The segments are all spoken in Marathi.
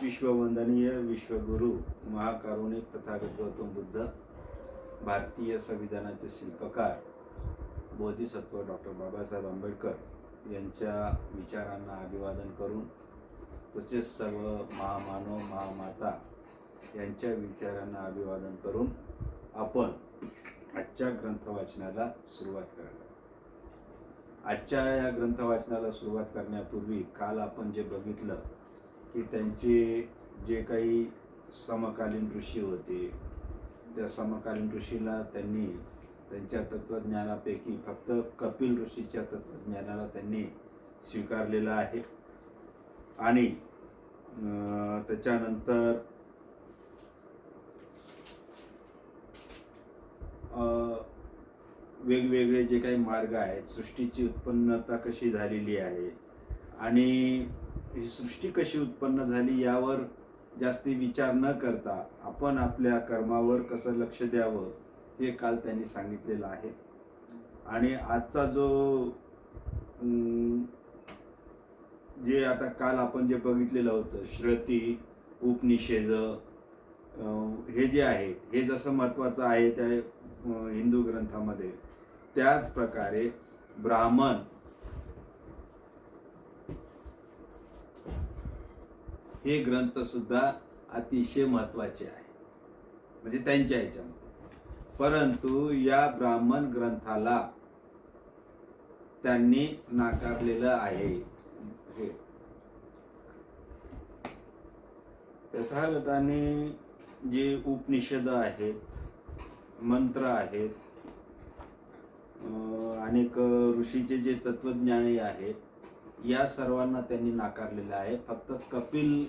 विश्ववंदनीय विश्वगुरु महाकारुणिक तथागत गौतम बुद्ध, भारतीय संविधानाचे शिल्पकार बोधिसत्व डॉक्टर बाबासाहेब आंबेडकर यांच्या विचारांना अभिवादन करून, तसेच सर्व महामानव महामाता यांच्या विचारांना अभिवादन करून आपण आजच्या ग्रंथ वाचनाला सुरुवात करत आहोत. आजच्या या ग्रंथ वाचनाला सुरुवात करण्यापूर्वी काल आपण जे बघितलं की त्यांचे जे काही समकालीन ऋषी होते, त्या समकालीन ऋषीला त्यांनी त्यांच्या तत्वज्ञानापैकी फक्त कपिल ऋषीच्या तत्वज्ञानाला त्यांनी स्वीकारलेलं आहे. आणि त्याच्यानंतर वेगवेगळे जे काही मार्ग आहेत, सृष्टीची उत्पन्नता कशी झालेली आहे आणि ही सृष्टी कशी उत्पन्न झाली यावर जास्ती विचार न करता आपण आपल्या कर्मावर कसं लक्ष द्यावं हे काल त्यांनी सांगितलेलं आहे. आणि आजचा जो जे आता काल आपण जे बघितलेलं होतं श्रुती उपनिषद हे जे आहे हे जसं महत्त्वाचं आहे त्या हिंदू ग्रंथामध्ये, त्याच प्रकारे ब्राह्मण हे ग्रंथ सुद्धा अतिशय महत्त्वाचे आहे, म्हणजे त्यांच्या ह्याच्यामध्ये. परंतु या ब्राह्मण ग्रंथाला त्यांनी नाकारलेलं आहे. तथागताने जे उपनिषद आहेत, मंत्र आहेत, अनेक ऋषीचे जे तत्वज्ञानी आहेत, या सर्वांना त्यांनी नाकारलेलं आहे. फक्त कपिल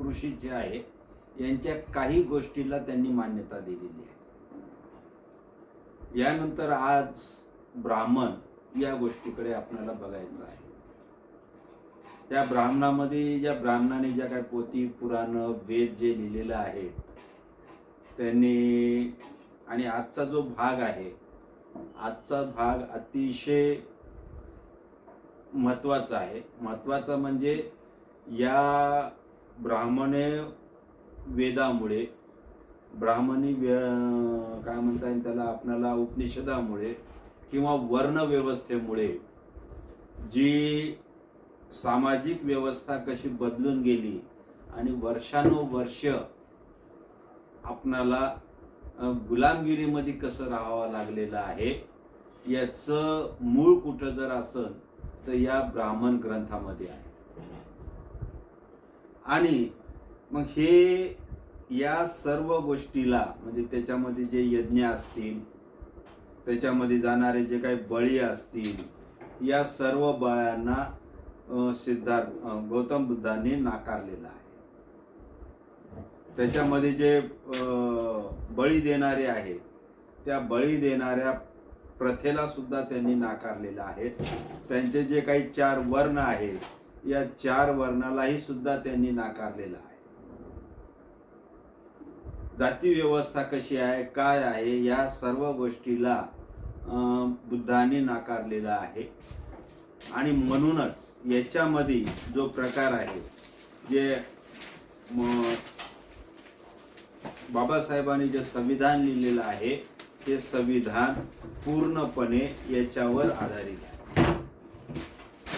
ऋषी जे आहे यांच्या काही गोष्टीला त्यांनी मान्यता दिलेली आहे. यानंतर आज ब्राह्मण या गोष्टीकडे आपल्याला बघायचं आहे. त्या ब्राह्मणामध्ये ज्या ब्राह्मणाने ज्या काही पोथी पुराण वेद जे लिहिलेलं आहे त्यांनी, आणि आजचा जो भाग आहे, आजचा भाग अतिशय महत्त्वाचा आहे. महत्त्वाचा म्हणजे या ब्राह्मणे वेदामुळे, ब्राह्मणी काय म्हणता येईल त्याला आपल्याला, उपनिषदामुळे किंवा वर्ण व्यवस्थेमुळे जी सामाजिक व्यवस्था कशी बदलून गेली आणि वर्षानुवर्ष आपणाला गुलामगिरीमध्ये कसं राहावं लागलेलं आहे, याचं मूळ कुठं जर असेल तर या ब्राह्मण ग्रंथामध्ये आहे. आणि मग हे या सर्व गोष्टीला, म्हणजे त्याच्यामध्ये जे यज्ञ असतील, त्याच्यामध्ये जाणारे जे काही बळी असतील, या सर्व बळ्यांना गौतम बुद्धांनी नाकारलेलं आहे. त्याच्यामध्ये जे बळी देणारे आहेत त्या बळी देणाऱ्या प्रथेला सुद्धा त्यांनी नाकारलेलं आहे. त्यांचे जे काही 4 वर्ण आहेत, या 4 वर्णालाही सुद्धा त्यांनी नाकारलेलं आहे. जाती व्यवस्था कशी आहे, काय आहे, या सर्व गोष्टीला बुद्धांनी नाकारलेलं आहे. आणि म्हणूनच याच्यामध्ये जो प्रकार आहे, जे बाबासाहेबांनी जे संविधान लिहिलेलं आहे, हे संविधान पूर्णपणे याच्यावर आधारित आहे,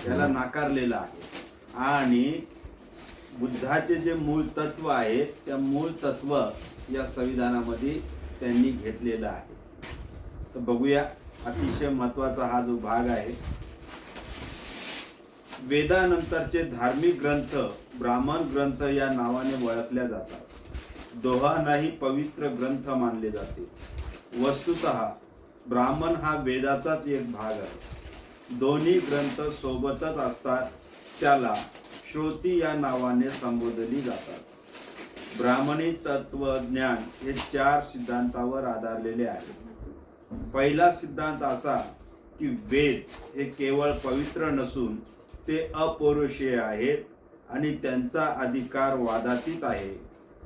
त्याला नाकारलेलं आहे. आणि बुद्धाचे जे मूळ तत्व आहे, त्या मूळ तत्व या संविधानामध्ये त्यांनी घेतलेलं आहे. तर बघूया, अतिशय महत्त्वाचा हा जो भाग आहे. वेदानंतरचे धार्मिक ग्रंथ ब्राह्मण ग्रंथ या नावाने ओळखल्या जातात. दोहांनाही पवित्र ग्रंथ मानले जाते. वस्तुतः ब्राह्मण हा वेदाचाच एक भाग आहे. दोन्ही ग्रंथ सोबतच असतात, त्याला श्रुती या नावाने संबोधली जातात. ब्राह्मणी तत्वज्ञान हे 4 सिद्धांतावर आधारलेले आहे. पहिला सिद्धांत असा की वेद हे केवळ पवित्र नसून ते अपौरुषेय आहेत आणि त्यांचा अधिकार वादातीत आहे.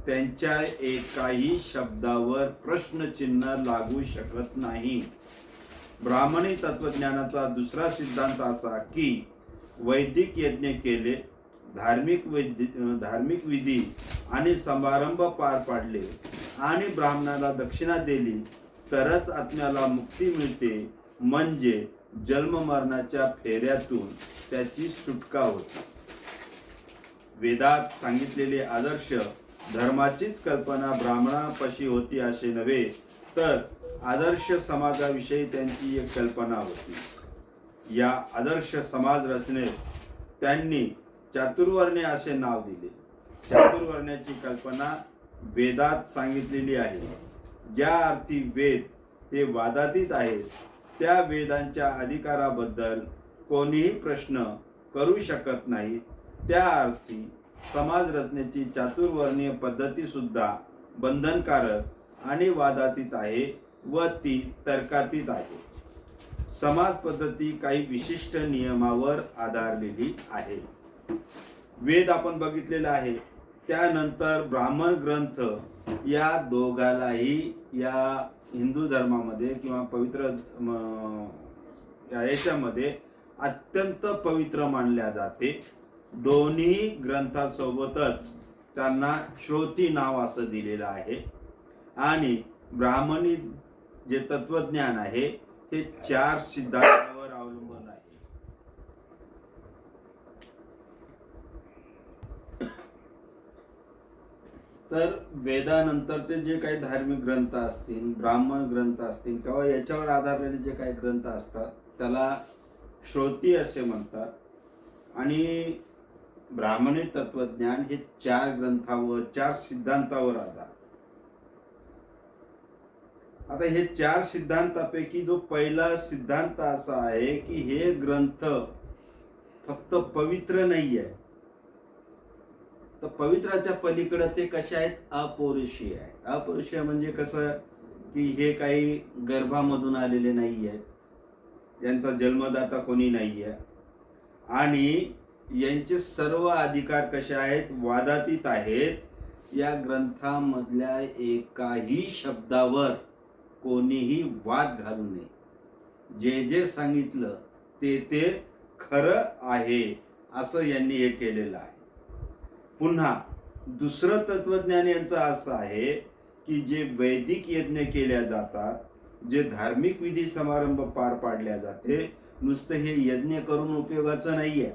त्यांच्या एकाही शब्दावर प्रश्नचिन्ह लागू शकत नाही. ब्राह्मणी तत्वज्ञानाचा दुसरा सिद्धांत असा की वैदिक यज्ञ केले, धार्मिक विधी आणि समारंभ पार पाडले आणि ब्राह्मणाला दक्षिणा दिली तरच आत्म्याला मुक्ती मिळते, म्हणजे जन्म मरणाच्या फेऱ्यातून त्याची सुटका होते. वेदात सांगितलेले आदर्श धर्माचीच कल्पना ब्राह्मणापाशी होती असे नव्हे, तर आदर्श समाजाविषयी त्यांची एक कल्पना होती. या आदर्श समाज रचनेत त्यांनी चातुर्वर्ण्य असे नाव दिले. चातुर्वर्ण्याची कल्पना वेदात सांगितलेली आहे. ज्या अर्थी वेद हे वादातीत आहेत, त्या वेदांच्या अधिकाराबद्दल कोणीही प्रश्न करू शकत नाही. त्या अर्थी समाज रचनेची चातुर्वर्णीय पद्धती सुद्धा बंधनकारक आणि वादातीत आहे व ती तर्कातीत आहे. समाज पद्धती काही विशिष्ट नियमावर आधारलेली आहे. वेद आपण बघितलेला आहे. त्यानंतर ब्राह्मण ग्रंथ, या दोघालाही या हिंदू धर्मामध्ये किंवा पवित्र याच्यामध्ये अत्यंत पवित्र मानल्या जाते. दोन्ही ग्रंथासोबतच त्यांना श्रोती नाव असं दिलेलं आहे. आणि ब्राह्मणी जे तत्वज्ञान आहे ते 4 सिद्धांतावर अवलंबून आहे. तर वेदानंतरचे जे काही धार्मिक ग्रंथ असतील, ब्राह्मण ग्रंथ असतील किंवा याच्यावर आधारलेले जे काही ग्रंथ असतात त्याला श्रोती असे म्हणतात. आणि ब्राह्मणी तत्वज्ञान हे 4 ग्रंथावर, 4 सिद्धांतावर आधार. आता हे 4 सिद्धांतापैकी जो पहिला सिद्धांत असा आहे की हे ग्रंथ फक्त पवित्र नाही आहे, तर पवित्राच्या पलीकडे ते कसे आहेत, अपौरुषीय आहे. अपौरुषीय म्हणजे कसं की हे काही गर्भामधून आलेले नाही आहेत, यांचा जन्मदाता कोणी नाही आहे, आणि यांचे सर्व अधिकार कसे आहेत, वादातीत आहेत. या ग्रंथामधल्या एकाही शब्दावर कोणीही वाद घालू नये. जे जे सांगितलं ते ते खरं आहे असं यांनी हे केलेलं आहे. पुन्हा दुसरं तत्वज्ञान यांचं असं आहे की जे वैदिक यज्ञ केल्या जातात, जे धार्मिक विधी समारंभ पार पाडल्या जाते, नुसतं हे यज्ञ करून उपयोगाचं नाही आहे,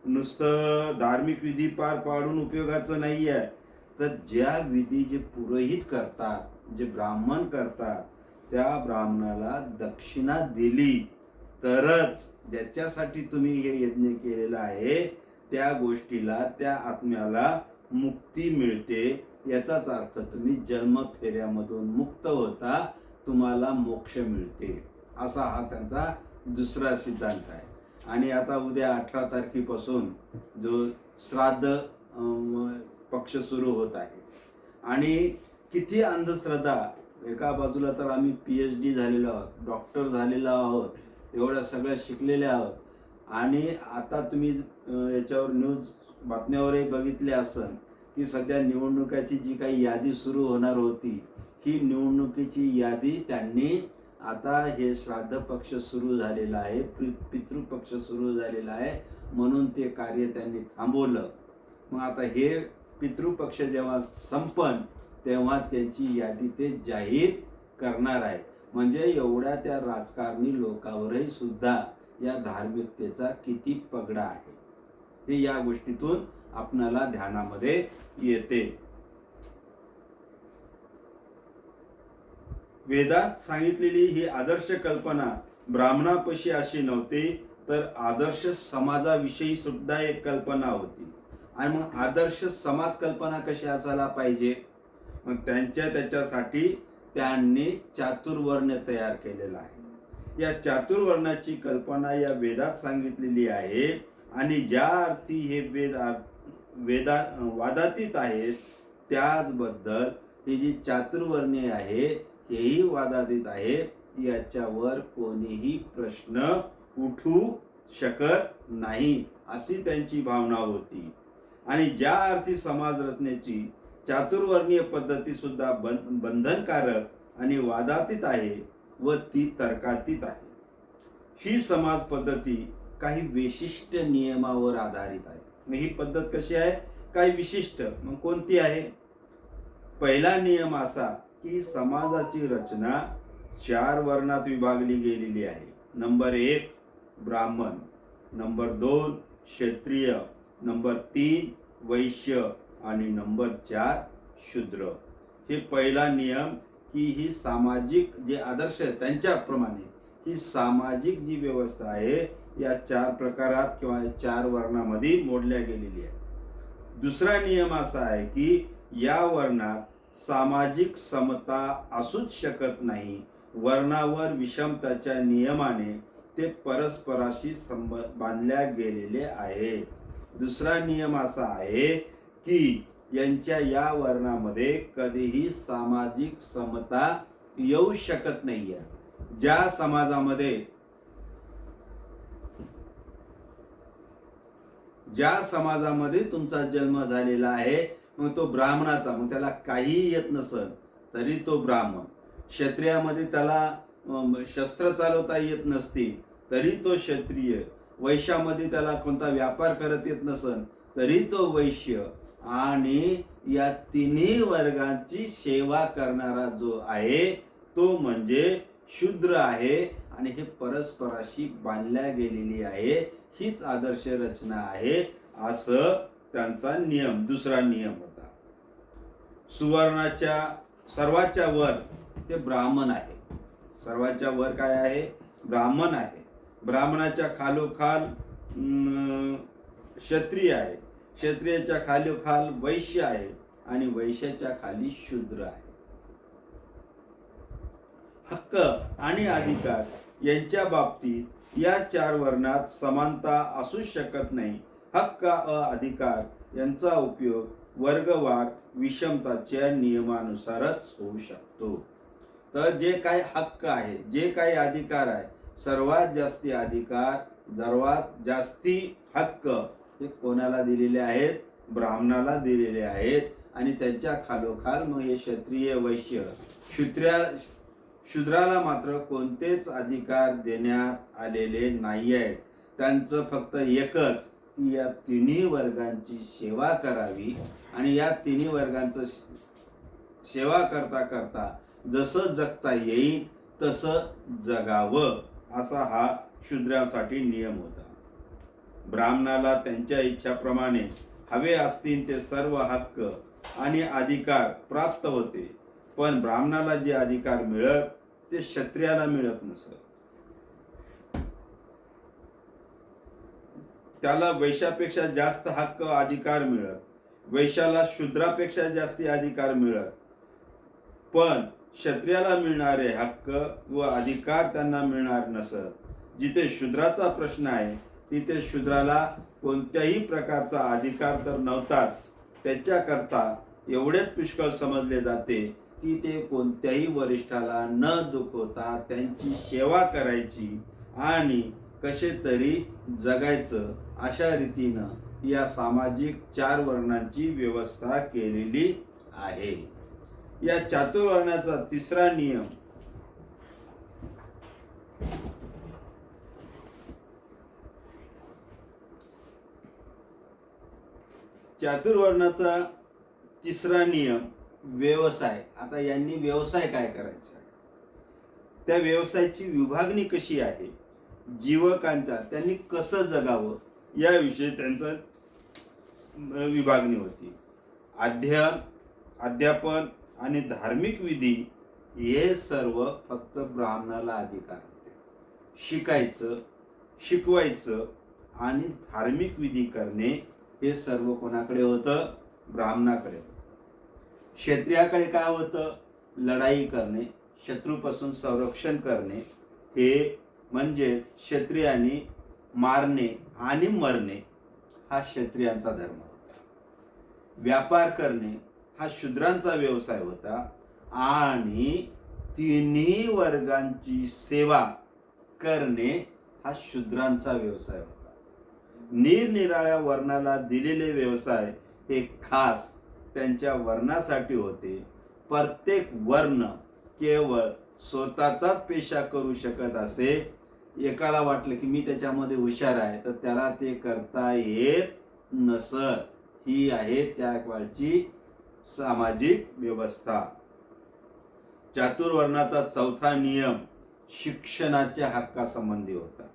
नुसतं धार्मिक विधी पार पाडून उपयोगाचं नाही आहे, तर ज्या विधी जे पुरोहित करतात, जे ब्राह्मण करतात, त्या ब्राह्मणाला दक्षिणा दिली तरच, ज्याच्यासाठी तुम्ही हे यज्ञ केलेला आहे त्या गोष्टीला, त्या आत्म्याला मुक्ती मिळते. याचाच अर्थ तुम्ही जन्म फेऱ्यामधून मुक्त होता, तुम्हाला मोक्ष मिळते, असा हा त्यांचा दुसरा सिद्धांत आहे. आणि आता उद्या 18 तारखेपासून जो श्राद्ध पक्ष सुरू होत आहे. आणि किती अंधश्रद्धा, एका बाजूला तर आम्ही PhD झालेलो आहोत, डॉक्टर झालेलो आहोत, एवढ्या सगळ्या शिकलेल्या आहोत, आणि आता तुम्ही याच्यावर न्यूज बातम्यावरही बघितले असेल की सध्या निवडणुकाची जी काही यादी सुरू होणार होती, ही निवडणुकीची यादी त्यांनी, आता हे श्राद्ध पक्ष सुरू झालेला आहे, पितृपक्ष सुरू झालेला आहे म्हणून ते कार्य त्यांनी थांबवलं. मग आता हे पितृपक्ष जेव्हा संपन तेव्हा त्यांची यादी ते जाहीर करणार आहे. म्हणजे एवढ्या त्या राजकारणी लोकांवरही सुद्धा या धार्मिकतेचा किती पगडा आहे हे या गोष्टीतून आपणाला ध्यानामध्ये येते. वेदात सांगितलेली ही आदर्श कल्पना ब्राह्मणापाशी अशी नव्हती, तर आदर्श समाजाविषयी सुद्धा एक कल्पना होती. आणि मग आदर्श समाज कल्पना कशी असायला पाहिजे, मग त्याच्यासाठी त्यांनी चातुर्वर्ण तयार केलेला आहे. या चातुर्वर्णाची कल्पना या वेदात सांगितलेली आहे. आणि ज्या अर्थी हे वेद वादातीत आहेत, त्याचबद्दल ही जी चातुर्वर्णे आहे हेही वादातीत आहे. याच्यावर कोणीही प्रश्न उठू शकत नाही अशी त्यांची भावना होती. आणि ज्या अर्थी समाज रचनेची चातुर्वर्णीय पद्धती सुद्धा बंधनकारक आणि वादातीत आहे व ती तर्कातीत आहे. ही समाज पद्धती काही विशिष्ट नियमावर आधारित आहे. ही पद्धत कशी आहे, काही विशिष्ट. मग कोणती आहे? पहिला नियम असा की समाजाची रचना 4 वर्णात विभागली गेलेली आहे. नंबर 1 ब्राह्मण, नंबर 2 क्षत्रिय, नंबर 3 वैश्य आणि नंबर 4 शूद्र. हे पहिला नियम की ही सामाजिक जे आदर्श आहेत त्यांच्याप्रमाणे ही सामाजिक जी व्यवस्था आहे या 4 प्रकारात किंवा 4 वर्णामध्ये मोडल्या गेलेली आहे. दुसरा नियम असा आहे की या वर्णात सामाजिक समता असूच शकत नाही. वर्णावर विषमताच्या नियमाने ते परस्पराशी बांधल्या गेलेले आहे. दुसरा नियम असा आहे की यांच्या या वर्णामध्ये कधीही सामाजिक समता येऊ शकत नाहीये. ज्या समाजामध्ये तुमचा जन्म झालेला आहे, मग तो ब्राह्मणाचा, मग त्याला काही येत नसल तरी तो ब्राह्मण. क्षत्रियामध्ये त्याला शस्त्र चालवता येत नसतील तरी तो क्षत्रिय. वैश्यामध्ये त्याला कोणता व्यापार करत येत नसल तरी तो वैश्य. आणि या तिन्ही वर्गांची सेवा करणारा जो आहे तो म्हणजे शूद्र आहे. आणि हे परस्पराशी बांधल्या गेलेली आहे. हीच आदर्श रचना आहे असं त्यांचा नियम, दुसरा नियम होता. सुवर्णाच्या सर्वाच्या वर ते ब्राह्मण आहे. सर्वाच्या वर काय आहे? ब्राह्मण आहे. ब्राह्मणाच्या खालोखाल क्षत्रिय आहे. क्षत्रियाच्या खालोखाल वैश्य आहे आणि वैश्याच्या खाली शूद्र आहे. हक्क आणि अधिकार यांच्या बाबतीत या 4 वर्णात समानता असू शकत नाही. हक्क अधिकार यांचा उपयोग वर्गवार विषमताच्या नियमानुसारच होऊ शकतो. तर जे काही हक्क आहे, जे काही अधिकार आहे, सर्वात जास्ती अधिकार, सर्वात जास्ती हक्क हे कोणाला दिलेले आहेत? ब्राह्मणाला दिलेले आहेत. आणि त्यांच्या खालोखाल मग हे क्षत्रिय वैश्य. शूद्राला मात्र कोणतेच अधिकार देण्यात आलेले नाही आहेत. त्यांचं फक्त एकच की या तिन्ही वर्गांची सेवा करावी आणि या तिन्ही वर्गांचं सेवा करता करता जसं जगता येईल तसं जगावं असा हा शूद्रांसाठी नियम होता. ब्राह्मणाला त्यांच्या इच्छाप्रमाणे हवे असतील ते सर्व हक्क आणि अधिकार प्राप्त होते, पण ब्राह्मणाला जे अधिकार मिळत ते क्षत्रियाला मिळत नसत. त्याला वैश्यापेक्षा जास्त हक्क अधिकार मिळत, वैश्याला शूद्रापेक्षा जास्ती अधिकार मिळत, पण क्षत्रियाला मिळणारे हक्क व अधिकार त्यांना मिळणार नसत. जिथे शूद्राचा प्रश्न आहे तिथे शूद्राला कोणत्याही प्रकारचा अधिकार तर नव्हताच. त्याच्याकरता एवढेच पुष्कळ समजले जाते की ते कोणत्याही वरिष्ठाला न दुखवता त्यांची सेवा करायची आणि कसे तरी जगायचं अशा रीतीनं या सामाजिक 4 वर्णांची व्यवस्था केलेली आहे. या चातुर्वर्णाचा तिसरा नियम चातुर्वर्णाचा तिसरा नियम व्यवसाय. आता यांनी व्यवसाय काय करायचा, त्या व्यवसायाची विभागणी कशी आहे, जीवकांच्या त्यांनी कसं जगावं याविषयी त्यांचं विभागणी होती. अध्ययन, अध्यापन आणि धार्मिक विधी हे सर्व फक्त ब्राह्मणाला अधिकार होते. शिकायचं, शिकवायचं आणि धार्मिक विधी करणे हे सर्व कोणाकडे होतं? ब्राह्मणाकडे होतं. क्षत्रियाकडे काय होतं? लढाई करणे, शत्रूपासून संरक्षण करणे, हे म्हणजे क्षत्रियांनी मारणे आणि मरणे हा क्षत्रियांचा धर्म होता. व्यापार करणे हा शूद्रांचा व्यवसाय होता आणि तिन्ही वर्गांची सेवा करणे हा शूद्रांचा व्यवसाय होता. निरनिराळ्या वर्णाला दिलेले व्यवसाय हे खास त्यांच्या वर्णासाठी होते. प्रत्येक वर्ण केवळ स्वतःचाच पेशा करू शकत असे. एकाला वाटलं की मी त्याच्यामध्ये हुशार आहे तर त्याला ते करता येत नसत. ही आहे त्या काळची सामाजिक व्यवस्था. चातुर्वर्णाचा चौथा नियम शिक्षणाच्या हक्कासंबंधी होता.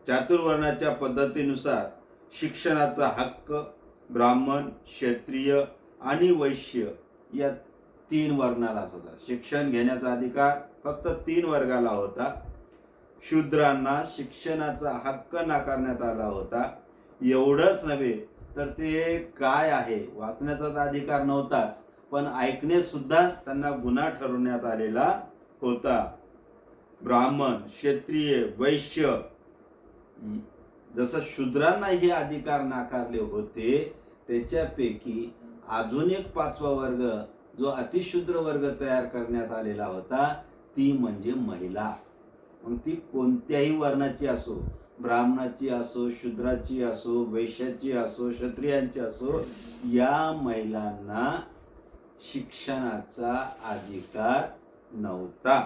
चातुर्वर्णाच्या पद्धतीनुसार शिक्षणाचा हक्क ब्राह्मण, क्षत्रिय आणि वैश्य या 3 वर्णालाच होता. शिक्षण घेण्याचा अधिकार फक्त 3 वर्गाला होता. शूद्रांना शिक्षणाचा हक्क नाकारण्यात आला होता. एवढंच नव्हे तर ते काय आहे वाचण्याचा तर अधिकार नव्हताच, पण ऐकणे सुद्धा त्यांना गुन्हा ठरवण्यात आलेला होता. ब्राह्मण, क्षत्रिय, वैश्य जसं शूद्रांना हे अधिकार नाकारले होते, त्याच्यापैकी अजून एक 5वा वर्ग जो अतिशूद्र वर्ग तयार करण्यात आलेला होता, ती म्हणजे महिला. मग ती कोणत्याही वर्णाची असो, ब्राह्मणाची असो, शूद्राची असो, वैश्याची असो, क्षत्रियांची असो, या महिलांना शिक्षणाचा अधिकार नव्हता.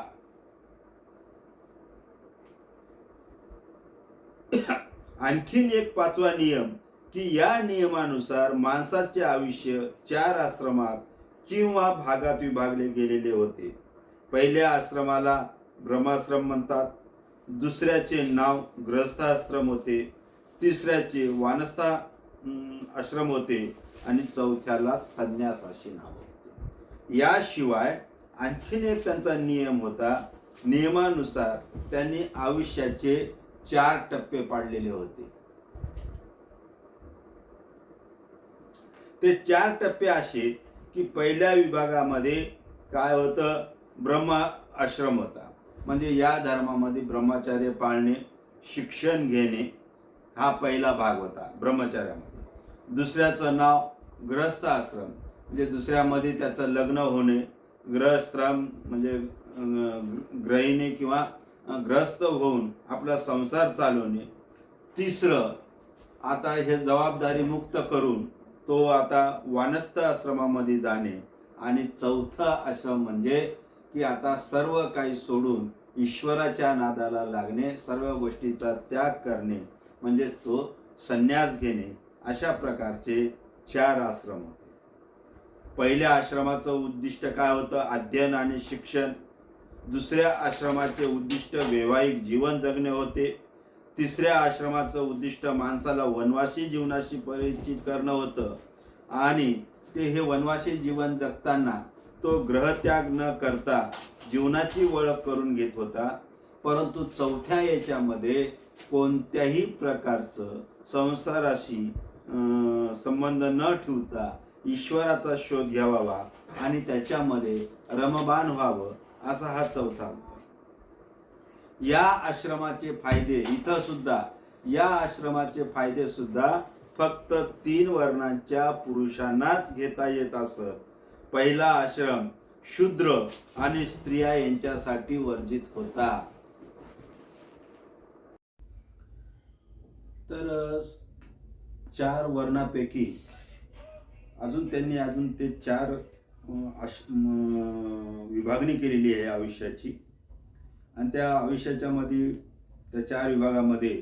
आणखीन एक 5वा नियम की या नियमानुसार माणसाचे आयुष्य 4 आश्रमात किंवा भागात विभागले गेलेले होते. पहिल्या आश्रमाला ब्रह्माश्रम म्हणतात, दुसऱ्याचे नाव गृहस्थाश्रम होते, तिसऱ्याचे वानस्था आश्रम होते आणि चौथ्याला संन्यास असे नाव होते. याशिवाय आणखीन एक त्यांचा नियम होता. नियमानुसार त्यांनी आयुष्याचे 4 टप्पे पाडलेले होते. ते 4 टप्पे असे की पहिल्या विभागामध्ये काय होतं, ब्रह्म आश्रम होता. म्हणजे या धर्मामध्ये ब्रह्मचर्य पाळणे, शिक्षण घेणे हा पहिला भाग होता ब्रह्मचर्यामध्ये. दुसऱ्याचं नाव गृहस्थ आश्रम, म्हणजे दुसऱ्यामध्ये त्याचं लग्न होणे, गृहस्थाश्रम म्हणजे गृहिणी किंवा ग्रस्त होऊन आपला संसार चालवणे. तिसरं आता हे जबाबदारी मुक्त करून तो आता वानस्थ आश्रमामध्ये जाणे. आणि चौथा आश्रम म्हणजे की आता सर्व काही सोडून ईश्वराच्या नादाला लागणे, सर्व गोष्टीचा त्याग करणे, म्हणजेच तो संन्यास घेणे. अशा प्रकारचे 4 आश्रम होते. पहिल्या आश्रमाचं उद्दिष्ट काय होतं, अध्ययन आणि शिक्षण. दुसऱ्या आश्रमाचे उद्दिष्ट वैवाहिक जीवन जगणे होते. तिसऱ्या आश्रमाचं उद्दिष्ट माणसाला वनवासी जीवनाशी परिचित करणं होतं आणि ते हे वनवासी जीवन जगताना तो ग्रहत्याग न करता जीवनाची ओळख करून घेत होता. परंतु चौथ्या याच्यामध्ये कोणत्याही प्रकारचं संसाराशी संबंध न ठेवता ईश्वराचा शोध घ्यावा आणि त्याच्यामध्ये रममाण व्हावं, असा हा चौथा होता. या आश्रमाचे फायदे इथं सुद्धा, या आश्रमाचे फायदे सुद्धा फक्त 3 वर्णांच्या पुरुषांनाच घेता येत असत. पहिला आश्रम शूद्र आणि स्त्रिया यांच्यासाठी वर्जित होता. तर 4 वर्णापैकी अजून त्यांनी ते 4 विभागणी केलेली आहे आयुष्याची. आणि त्या आयुष्याच्या मध्ये त्या 4 विभागामध्ये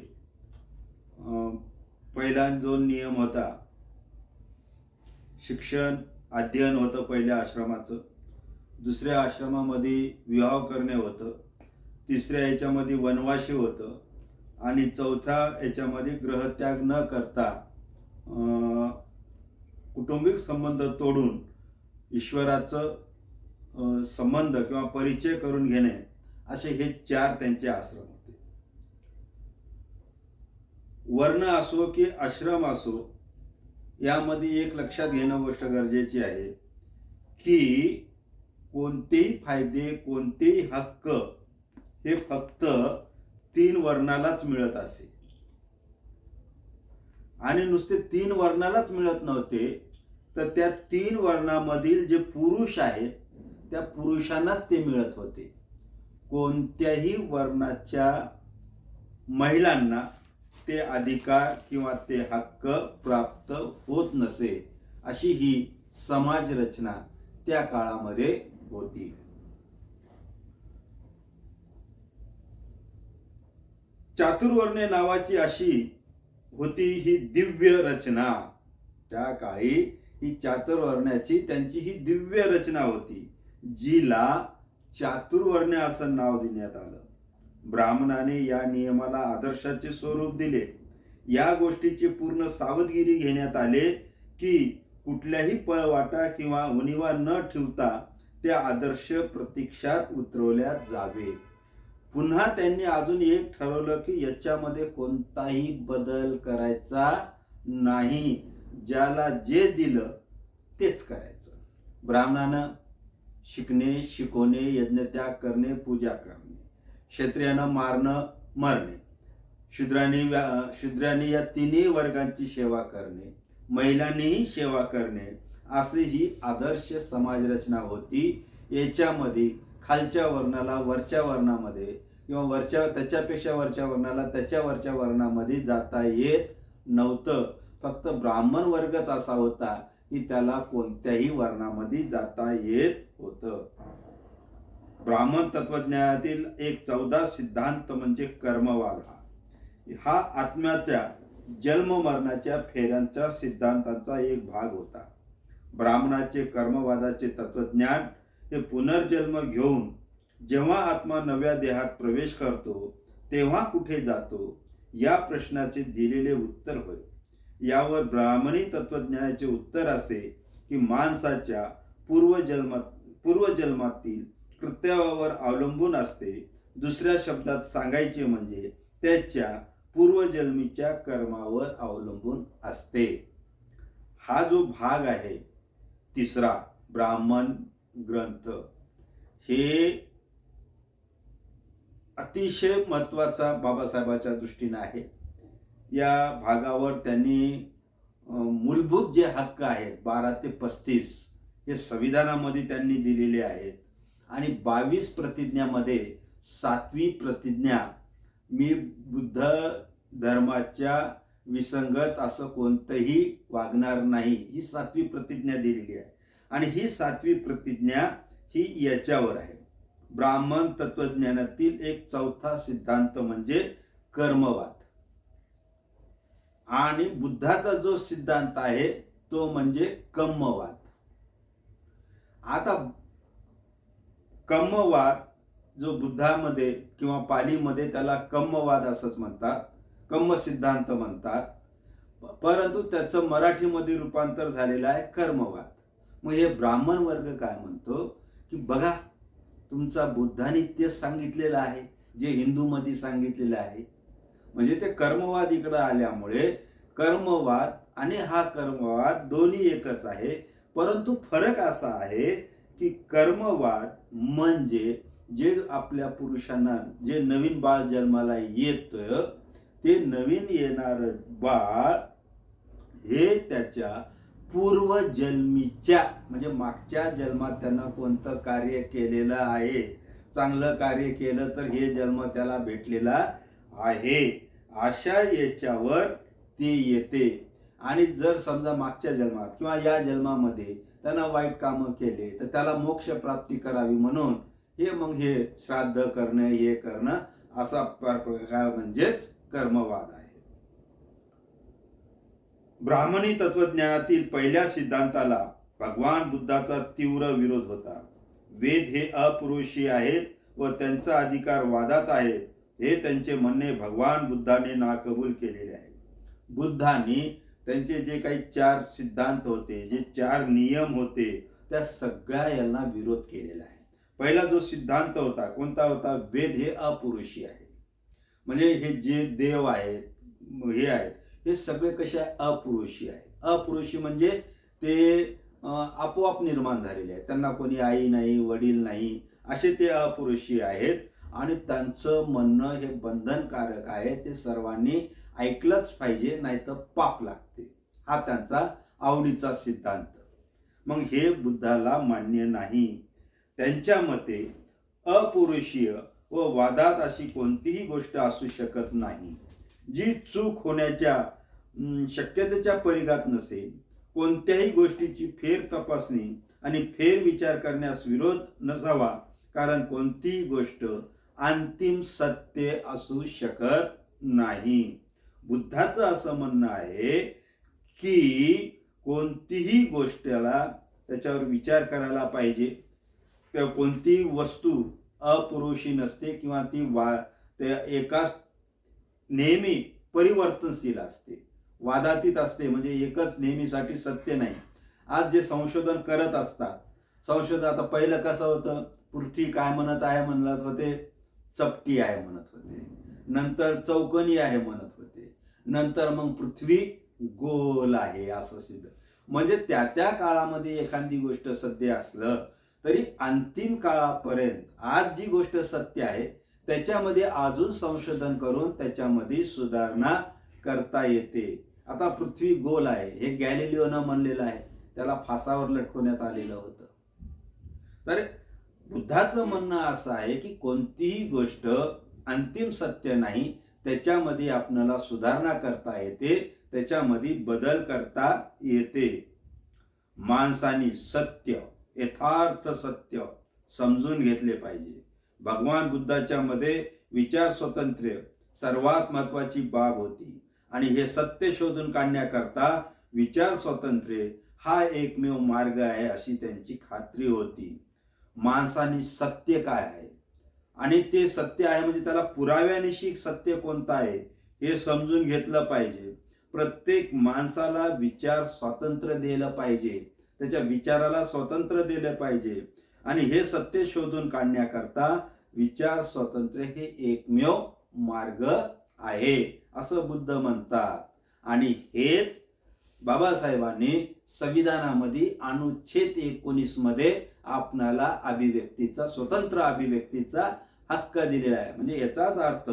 पहिला जो नियम होता शिक्षण अध्ययन होतं पहिल्या आश्रमाचं. दुसऱ्या आश्रमामध्ये विवाह करणे होतं. तिसऱ्या याच्यामध्ये वनवासी होतं. आणि चौथ्या याच्यामध्ये ग्रहत्याग न करता कौटुंबिक संबंध तोडून ईश्वराचं संबंध किंवा परिचय करून घेणे, असे हे 4 त्यांचे आश्रम होते. वर्ण असो की आश्रम असो, यामध्ये एक लक्षात घेणं गोष्ट गरजेची आहे की कोणतेही फायदे, कोणतेही हक्क हे फक्त 3 वर्णालाच मिळत असे. आणि नुसते 3 वर्णालाच मिळत नव्हते, तर त्या 3 वर्णामधील जे पुरुष आहेत त्या पुरुषांनाच ते मिळत होते. कोणत्याही वर्णाच्या महिलांना ते अधिकार किंवा ते हक्क प्राप्त होत नसे, अशी ही समाज रचना त्या काळामध्ये होती. चातुर्वर्ण्य नावाची अशी होती ही दिव्य रचना. त्या काळी ही चातुर्वर्ण्याची त्यांची ही दिव्य रचना होती, जिला चातुर्वर्ण्य असं नाव देण्यात आलं. ब्राह्मणाने या नियमाला आदर्शाचे स्वरूप दिले. या गोष्टीची पूर्ण सावधगिरी घेण्यात आले की कुठल्याही पळवाटा किंवा उणिवा न ठेवता ते आदर्श प्रत्यक्षात उतरवल्या जावे. पुन्हा त्यांनी अजून एक ठरवलं की याच्यामध्ये कोणताही बदल करायचा नाही. ज्याला जे दिलं तेच करायचं. ब्राह्मणानं शिकणे, शिकवणे, यज्ञत्याग करणे, पूजा करणे, क्षत्रियानं मारणं, मरणे, शूद्रांनी या तिन्ही वर्गांची सेवा करणे, महिलांनीही सेवा करणे, अशी ही आदर्श समाज रचना होती. याच्यामध्ये खालच्या वर्णाला वरच्या वर्णामध्ये किंवा त्याच्यापेक्षा वरच्या वर्णाला त्याच्या वरच्या वर्णामध्ये जाता येत नव्हतं. फक्त ब्राह्मण वर्गच असा होता की त्याला कोणत्याही वर्णामध्ये जाता येत होतं. ब्राह्मण तत्वज्ञानातील एक 14 सिद्धांत म्हणजे कर्मवाद. हा आत्म्याच्या जन्म मरणाच्या फेऱ्यांच्या सिद्धांताचा एक भाग होता. ब्राह्मणाचे कर्मवादाचे तत्वज्ञान हे पुनर्जन्म घेऊन जेव्हा आत्मा नव्या देहात प्रवेश करतो तेव्हा कुठे जातो या प्रश्नाचे दिलेले उत्तर होय. यावर ब्राह्मणी तत्वज्ञानाचे उत्तर असे की माणसाच्या पूर्वजन्मातील कृत्यावर अवलंबून असते. दुसऱ्या शब्दात सांगायचे म्हणजे त्याच्या पूर्वजन्मीच्या कर्मावर अवलंबून असते. हा जो भाग आहे तिसरा ब्राह्मण ग्रंथ, हे अतिशय महत्वाचा बाबासाहेबांच्या दृष्टीने आहे. या भागावर त्यांनी मूलभूत जे हक्क आहेत 12 ते 35 हे संविधानामध्ये त्यांनी दिलेले आहेत. आणि 22 प्रतिज्ञामध्ये 7वी प्रतिज्ञा, मी बुद्ध धर्माच्या विसंगत असं कोणतंही वागणार नाही, ही 7वी प्रतिज्ञा दिलेली आहे. आणि ही 7वी प्रतिज्ञा ही याच्यावर आहे. ब्राह्मण तत्वज्ञानातील एक 4था सिद्धांत म्हणजे कर्मवाद. आणि बुद्धाचा जो सिद्धांत आहे तो म्हणजे कम्मवाद. आता कम्मवाद जो बुद्धामध्ये किंवा पालीमध्ये त्याला कम्मवाद असंच म्हणतात, कम्म सिद्धांत म्हणतात, परंतु त्याचं मराठीमध्ये रूपांतर झालेलं आहे कर्मवाद. मग हे ब्राह्मण वर्ग काय म्हणतो की बघा, तुमचा बुद्धाने तेच सांगितलेलं आहे जे हिंदूमध्ये सांगितलेलं आहे. म्हणजे ते कर्मवाद इकडे आल्यामुळे कर्मवाद आणि हा कर्मवाद दोन्ही एकच आहे. परंतु फरक असा आहे की कर्मवाद म्हणजे जे आपल्या पुरुषांना जे नवीन बाळ जन्माला येतं ते नवीन येणारं बाळ हे त्याच्या पूर्वजन्मीच्या म्हणजे मागच्या जन्मात त्यानं कोणतं कार्य केलेलं आहे, चांगलं कार्य केलं तर हे जन्म त्याला भेटलेला आहे, अशा याच्यावर ते येते. आणि जर समजा मागच्या जन्मात किंवा या जन्मामध्ये त्यानं वाईट कामं केले तर त्याला मोक्ष प्राप्ती करावी म्हणून हे श्राद्ध करणं, हे करणं, असा प्रकार म्हणजेच कर्मवाद आहे. ब्राह्मणी तत्वज्ञानातील पहिल्या सिद्धांताला भगवान बुद्धाचा तीव्र विरोध होता. वेद हे अपुरुषी आहेत व त्यांचा अधिकार वादात आहे, हे त्यांचे म्हणणे भगवान बुद्धाने नाकबूल केलेले आहे. बुद्धाने त्यांचे जे काही 4 सिद्धांत होते, जे 4 नियम होते, त्या सगळ्या यांना विरोध केलेला आहे. पहिला जो सिद्धांत होता कोणता होता? वेद हे अपुरुषी आहे. म्हणजे हे जे देव आहेत, हे आहेत, हे सगळे कसे अपुरुषी आहे. अपुरुषी म्हणजे ते आपोआप निर्माण झालेले आहेत, त्यांना कोणी आई नाही, वडील नाही, असे ते अपुरुषी आहेत. आणि त्यांचं म्हणणं हे बंधनकारक आहे, ते सर्वांनी ऐकलंच पाहिजे, नाही तर पाप लागते. हा त्यांचा आवडीचा सिद्धांत. मग हे बुद्धाला मान्य नाही. त्यांच्या मते अपुरुषीय व वादात अशी कोणतीही गोष्ट असू शकत नाही जी चूक होण्याच्या शक्यतेच्या परिघात नसेल. कोणत्याही गोष्टीची फेर तपासणी आणि फेर विचार करण्यास विरोध नसावा, कारण कोणतीही गोष्ट अंतिम सत्य असू शकत नाही. बुद्धाचं असं म्हणणं आहे की कोणतीही गोष्टीला त्याच्यावर विचार करायला पाहिजे. त्या कोणतीही वस्तू अपुरुषी नसते किंवा ते एकाच नेहमी परिवर्तनशील असते, वादातीत असते. म्हणजे एकच नेहमीसाठी सत्य नाही. आज जे संशोधन करत असतात, संशोधन आता पहिलं कसं होतं, पृथ्वी काय म्हणत आहे म्हणत होते, चपटी आहे म्हणत होते, नंतर चौकोनी आहे म्हणत होते, नंतर मग पृथ्वी गोल आहे असं सिद्ध. म्हणजे त्या त्या काळामध्ये एखादी गोष्ट सत्य असलं तरी अंतिम काळापर्यंत आज जी गोष्ट सत्य आहे त्याच्यामध्ये अजून संशोधन करून त्याच्यामध्ये सुधारणा करता येते. आता पृथ्वी गोल आहे हे गॅलिलिओनं म्हणलेलं आहे, त्याला फासावर लटकवण्यात आलेलं होतं. तर बुद्धाचं म्हणणं असं आहे की कोणतीही गोष्ट अंतिम सत्य नाही, त्याच्यामध्ये आपल्याला सुधारणा करता येते, त्याच्यामध्ये बदल करता येते. माणसाने सत्य, यथार्थ सत्य समजून घेतले पाहिजे. भगवान बुद्धाच्या मध्ये विचार स्वातंत्र्य सर्वात महत्वाची बाब होती आणि हे सत्य शोधून काढण्याकरता विचार स्वातंत्र्य हा एकमेव मार्ग आहे अशी त्यांची खात्री होती. माणसाने सत्य काय आहे आणि ते सत्य आहे म्हणजे त्याला पुराव्यानिशी सत्य कोणतं आहे हे समजून घेतलं पाहिजे. प्रत्येक माणसाला विचार स्वातंत्र्य दिलं पाहिजे, त्याच्या विचाराला स्वातंत्र्य दिलं पाहिजे आणि हे सत्य शोधून काढण्याकरता विचार स्वातंत्र्य हे एकमेव मार्ग आहे असं बुद्ध म्हणतात. आणि हेच बाबासाहेबांनी संविधानामध्ये अनुच्छेद 19 मध्ये आपणाला अभिव्यक्तीचा, स्वतंत्र अभिव्यक्तीचा हक्क दिलेला आहे. म्हणजे याचाच अर्थ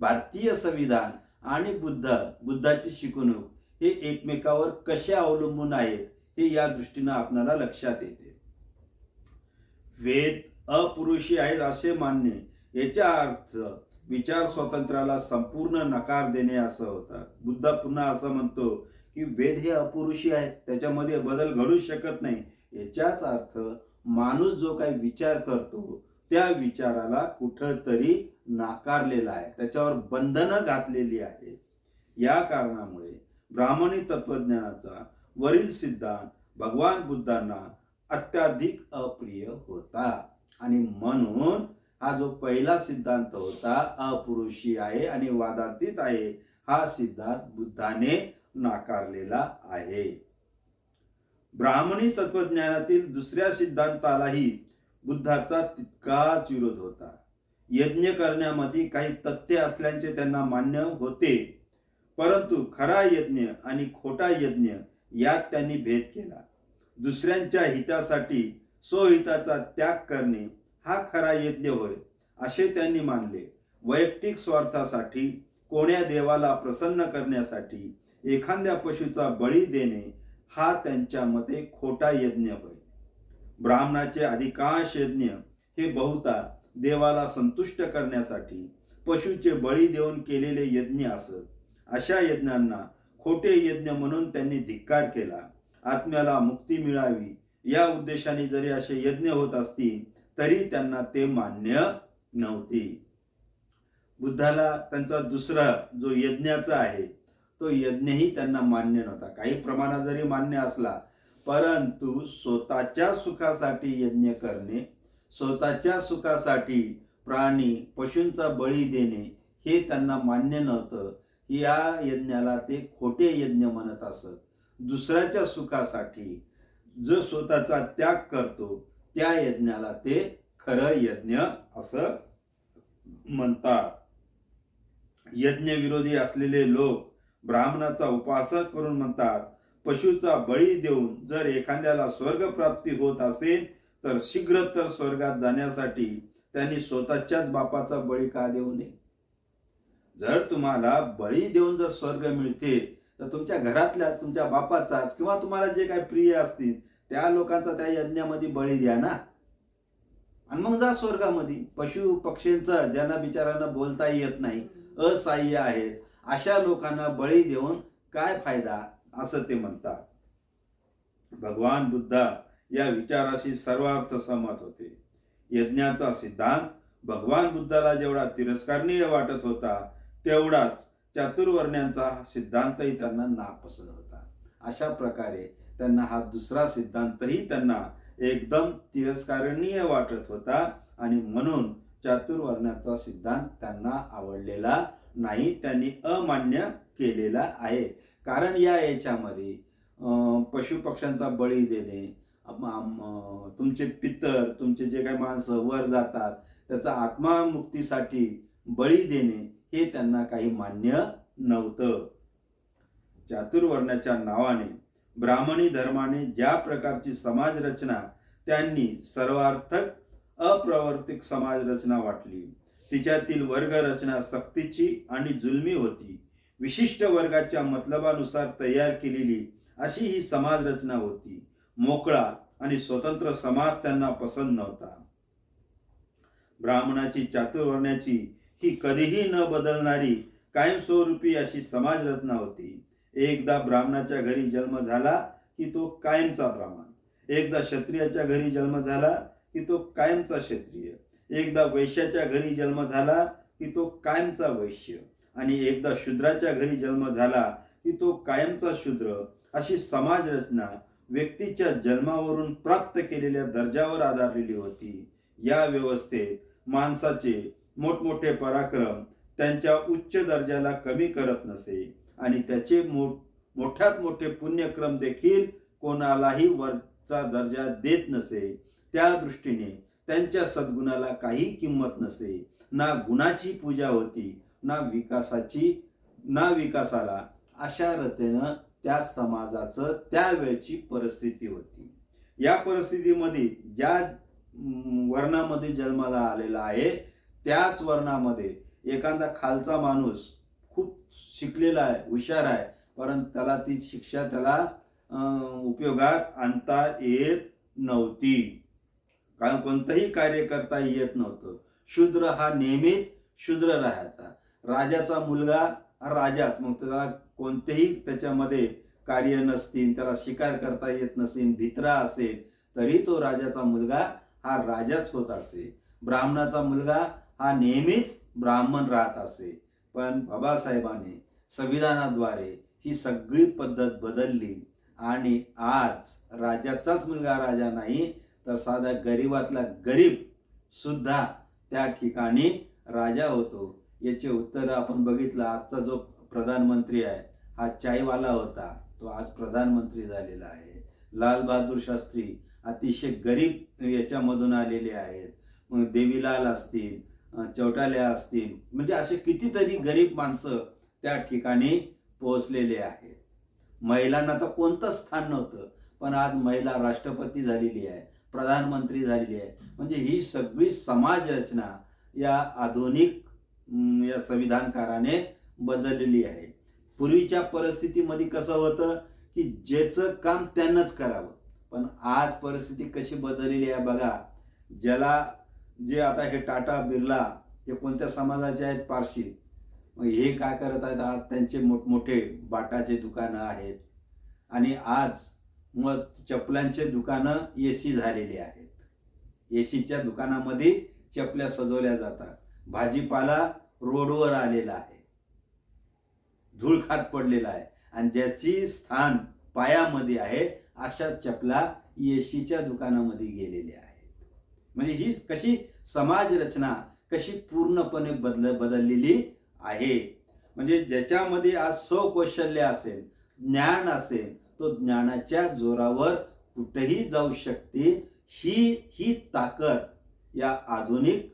भारतीय संविधान आणि बुद्धाची शिकवणूक हे एकमेकावर कसे अवलंबून आहेत हे या दृष्टीने आपल्याला लक्षात येते. वेद अपुरुषी आहेत असे मानणे याचा अर्थ विचार स्वातंत्र्याला संपूर्ण नकार देणे असं होतं. बुद्ध पुन्हा असं म्हणतो की वेद हे अपुरुषी आहेत, त्याच्यामध्ये बदल घडू शकत नाही. याचाच अर्थ माणूस जो काही विचार करतो त्या विचाराला कुठंतरी नाकारलेला आहे, त्याच्यावर बंधनं घातलेली आहेत. या कारणामुळे ब्राह्मणी तत्वज्ञानाचा वरील सिद्धांत भगवान बुद्धांना अत्याधिक अप्रिय होता आणि म्हणून हा जो पहिला सिद्धांत होता अपुरुषी आहे आणि वादातीत आहे, हा सिद्धांत बुद्धाने नाकारलेला आहे. ब्राह्मणी तत्वज्ञानातील दुसऱ्या सिद्धांतालाही बुद्धाचा तितकाच विरोध होता. यज्ञ करण्यामध्ये काही तथ्य असल्याचे त्यांना मान्य होते, परंतु खरा यज्ञ आणि खोटा यज्ञ यात त्यांनी भेद केला. दुसऱ्यांच्या हितासाठी स्वहिताचा त्याग करणे हा खरा यज्ञ होय असे त्यांनी मानले. वैयक्तिक स्वार्थासाठी, कोण्या देवाला प्रसन्न करण्यासाठी एखाद्या पशुचा बळी देणे हा त्यांच्या मते खोटा यज्ञ होय. ब्राह्मणाचे अधिकांश यज्ञ हे बहुधा देवाला संतुष्ट करण्यासाठी पशुचे बळी देऊन केलेले यज्ञ असत. अशा यज्ञांना खोटे यज्ञ म्हणून त्यांनी धिक्कार केला. आत्म्याला मुक्ती मिळावी या उद्देशाने जरी असे यज्ञ होत असतील तरी त्यांना ते मान्य नव्हते. बुद्धाला त्यांचा दुसरा जो यज्ञाचा आहे तो यज्ञही त्यांना मान्य नव्हता. काही प्रमाणात जरी मान्य असला परंतु स्वतःच्या सुखासाठी यज्ञ करणे, स्वतःच्या सुखासाठी प्राणी पशूंचा बळी देणे हे त्यांना मान्य नव्हतं. या यज्ञाला ते खोटे यज्ञ म्हणत असत. दुसऱ्याच्या सुखासाठी जो स्वतःचा त्याग करतो त्या यज्ञाला ते खरं यज्ञ असं म्हणतात. यज्ञ विरोधी असलेले लोक ब्राह्मणाचा उपासक करून म्हणतात, पशुचा बळी देऊन जर एखाद्याला स्वर्ग प्राप्ती होत असेल तर शीघ्रतर स्वर्गात जाण्यासाठी त्यांनी स्वतःच्याच बापाचा बळी का देऊ नये. जर तुम्हाला बळी देऊन जर स्वर्ग मिळते तर तुमच्या घरातल्या तुमच्या बापाचाच किंवा तुम्हाला जे काही प्रिय असतील त्या लोकांचा त्या यज्ञामध्ये बळी द्या ना आणि मग जा स्वर्गामध्ये. पशु पक्षींचा ज्यांना बिचारांना बोलता येत नाही, असहाय्य आहेत, अशा लोकांना बळी देऊन काय फायदा असं ते म्हणतात. भगवान बुद्ध या विचाराशी सर्वार्थ सहमत होते. यज्ञाचा सिद्धांत भगवान बुद्धाला जेवढा तिरस्करणीय वाटत होता तेवढाच चातुर्वर्ण्यांचा सिद्धांतही त्यांना नापसंत होता. अशा प्रकारे त्यांना हा दुसरा सिद्धांतही त्यांना एकदम तिरस्करणीय वाटत होता आणि म्हणून चातुर्वर्ण्याचा सिद्धांत त्यांना आवडलेला नाही, त्यांनी अमान्य केलेला आहे. कारण याच्यामध्ये पशुपक्ष्यांचा बळी देणे, तुमचे पितर, तुमचे जे काही माणसं वर जातात त्याचा आत्मामुक्तीसाठी बळी देणे हे त्यांना काही मान्य नव्हतं. चातुर्वर्ण्याच्या नावाने ब्राह्मणी धर्माने ज्या प्रकारची समाज रचना त्यांनी सर्वार्थक अप्रवर्तिक समाज रचना वाटली, तिच्यातील वर्ग रचना सक्तीची आणि जुलमी होती. विशिष्ट वर्गाच्या मतलबानुसार तयार केलेली अशी ही समाज रचना होती. मोकळा आणि स्वतंत्र समाज त्यांना पसंत नव्हता. ब्राह्मणाची चातुर्वर्ण्याची ही कधीही न बदलणारी कायमस्वरूपी अशी समाज रचना होती. एकदा ब्राह्मणाच्या घरी जन्म झाला की तो कायमचा ब्राह्मण, एकदा क्षत्रियाच्या घरी जन्म झाला की तो कायमचा क्षत्रिय, एकदा वैश्याच्या घरी जन्म झाला की तो कायमचा वैश्य, आणि एकदा शूद्राच्या घरी जन्म झाला की तो कायमचा शूद्र. अशी समाज रचना व्यक्तीच्या जन्मावरून प्राप्त केलेल्या दर्जावर आधारलेली होती. या व्यवस्थेत माणसाचे मोठमोठे पराक्रम त्यांच्या उच्च दर्जाला कमी करत नसे आणि त्याचे मोठ्यात मोठे पुण्यक्रम देखील कोणालाही वरचा दर्जा देत नसे. त्या दृष्टीने त्यांच्या सद्गुणाला काही किंमत नसे. ना गुणाची पूजा होती ना विकासाला. अशा रीतीनं त्या समाजाचं त्यावेळची परिस्थिती होती. या परिस्थितीमध्ये ज्या वर्णामध्ये जन्माला आलेला आहे त्याच वर्णामध्ये एखादा खालचा माणूस खूप शिकलेला आहे, हुशार आहे, परंतु त्याला ती शिक्षा त्याला उपयोगात आणता येत नव्हती, कारण कोणतंही कार्य करता येत नव्हतं. शूद्र हा नेहमीच शूद्र राहायचा. राजाचा मुलगा हा राजाच, मग त्याला कोणतेही त्याच्यामध्ये कार्य नसतील, त्याला शिकार करता येत नसेल, भित्रा असेल तरी तो राजाचा मुलगा हा राजाच होत असे. ब्राह्मणाचा मुलगा हा नेहमीच ब्राह्मण राहत असे. पण बाबासाहेबांनी संविधानाद्वारे ही सगळी पद्धत बदलली आणि आज राजाचाच मुलगा राजा नाही तर साधा गरीबातला गरीब सुद्धा त्या ठिकाणी राजा होतो. याचे उत्तर आपण बघितलं. आजचा जो प्रधानमंत्री आहे हा चायवाला होता, तो आज प्रधानमंत्री झालेला आहे. लाल बहादूर शास्त्री अतिशय गरीब याच्यामधून आलेले आहेत. मग देवीलाल असतील, चौटाल्या असतील, म्हणजे असे कितीतरी गरीब माणसं त्या ठिकाणी पोहोचलेले आहेत. महिलांना तर कोणतं स्थान नव्हतं, पण आज महिला राष्ट्रपती झालेली आहे, प्रधानमंत्री झालेली आहे. म्हणजे ही सगळी समाज रचना या आधुनिक या संविधानकाराने बदललेली आहे. पूर्वीच्या परिस्थितीमध्ये कसं होतं की ज्याचं काम त्यांनाच करावं, पण आज परिस्थिती कशी बदललेली आहे बघा. जे आता हे टाटा बिर्ला हे कोणत्या समाजाचे आहेत? पारशी. मग हे काय करत आहेत? आज त्यांचे मोठमोठे बाटाचे दुकानं आहेत आणि आज मग चपलांचे दुकानं एसी झालेली आहेत. एसीच्या दुकानामध्ये चपल्या सजवल्या जातात. भाजीपाला रोडवर आलेला आहे, धूळ खात पडलेला आहे आणि ज्याची स्थान पायामध्ये आहे अशा चपला एसीच्या दुकानामध्ये गेलेल्या आहेत. म्हणजे ही कशी समाज रचना कशी पूर्णपणे बदललेली आहे. म्हणजे ज्याच्यामध्ये आज स्वकौशल्य असेल, ज्ञान असेल, तो ज्ञानाच्या जोरावर कुठेही जाऊ शकते. ही ताकद या आधुनिक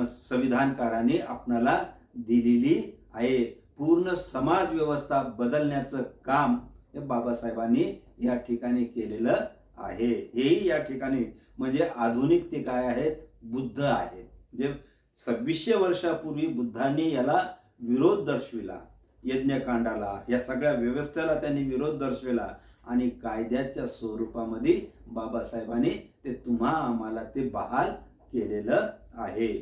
संविधानकाराने आपणाला दिलेली आहे. पूर्ण समाज व्यवस्था बदलण्याचं काम हे बाबासाहेबांनी या ठिकाणी केलेलं आहे. हेही या ठिकाणी म्हणजे आधुनिक ते काय आहेत? बुद्ध आहेत. म्हणजे 2600 वर्षापूर्वी बुद्धांनी याला विरोध दर्शविला, यज्ञकांडाला, या सगळ्या व्यवस्थेला त्यांनी विरोध दर्शविला आणि कायद्याच्या स्वरूपामध्ये बाबासाहेबांनी ते तुम्हा आम्हाला ते बहाल केलेलं आहे.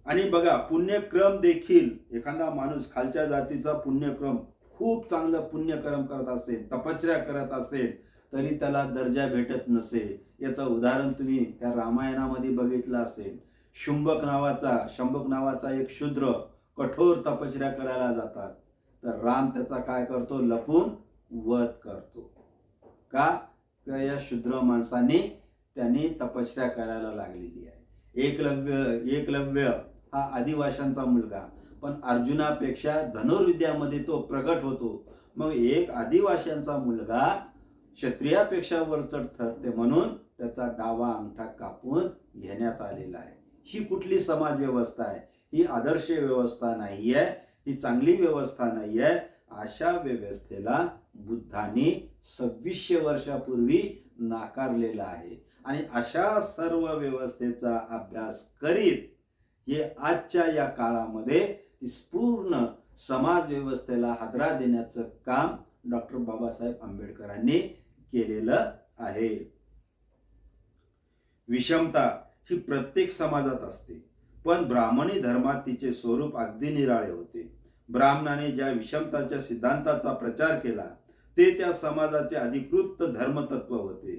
आणि बघा, पुण्यक्रम देखील एखादा माणूस खालच्या जातीचा पुण्यक्रम खूप चांगलं पुण्यक्रम करत असेल, तपश्चर्या करत असेल तरी त्याला दर्जा भेटत नसे. याचं उदाहरण तुम्ही त्या रामायणामध्ये बघितलं असेल. शंभक नावाचा एक शूद्र कठोर तपश्चर्या करायला जातात, तर राम त्याचा काय करतो? लपून वध करतो. का? या शूद्र माणसाने त्यांनी तपश्चर्या करायला लागलेली आहे. एकलव्य हा आदिवाशांचा मुलगा, पण अर्जुनापेक्षा धनुर्विद्यामध्ये तो प्रगट होतो. मग एक आदिवाशांचा मुलगा क्षत्रियापेक्षा वरचढ ठरते म्हणून त्याचा डावा अंगठा कापून घेण्यात आलेला आहे. ही कुठली समाज व्यवस्था आहे? ही आदर्श व्यवस्था नाही आहे, ही चांगली व्यवस्था नाही आहे. अशा व्यवस्थेला बुद्धाने 2600 वर्षापूर्वी नाकारलेला आहे. आणि अशा सर्व व्यवस्थेचा अभ्यास करीत हे आजच्या या काळामध्ये पूर्ण समाज व्यवस्थेला हादरा देण्याचं काम डॉक्टर बाबासाहेब आंबेडकरांनी केलेलं आहे. विषमता ही प्रत्येक समाजात असते, पण ब्राह्मणी धर्मात तिचे स्वरूप अगदी निराळे होते. ब्राह्मणाने ज्या विषमताच्या सिद्धांताचा प्रचार केला ते त्या समाजाचे अधिकृत धर्मतत्व होते.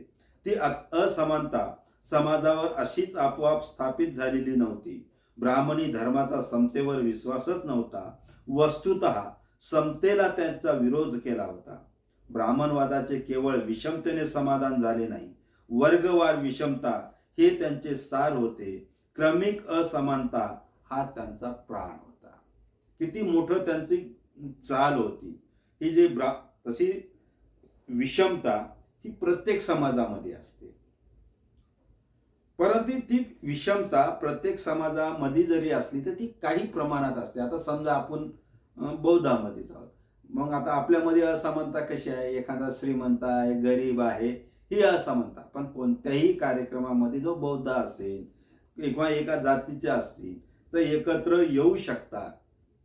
ती असमानता समाजावर अशीच आपोआप स्थापित झालेली नव्हती. ब्राह्मणी धर्माचा समतेवर विश्वासच नव्हता. वस्तुतः समतेला त्यांचा विरोध केला होता. ब्राह्मणवादाचे केवळ विषमतेने समाधान झाले नाही, वर्गवार विषमता हे त्यांचे सार होते. क्रमिक असमानता हा त्यांचा प्राण होता. किती मोठं त्यांची चाल होती. ही जी तशी विषमता ही प्रत्येक समाजामध्ये असते, परंतु ती विषमता प्रत्येक समाजामध्ये जरी असली तर ती काही प्रमाणात असते. आता समजा आपण बौद्धामध्येच आहोत, मग आता आपल्यामध्ये असमानता कशी आहे? एखादा श्रीमंत आहे, गरीब आहे, ही असमानता. पण कोणत्याही कार्यक्रमामध्ये जो बौद्ध असेल किंवा एका जातीचे असतील तर एकत्र येऊ शकतात.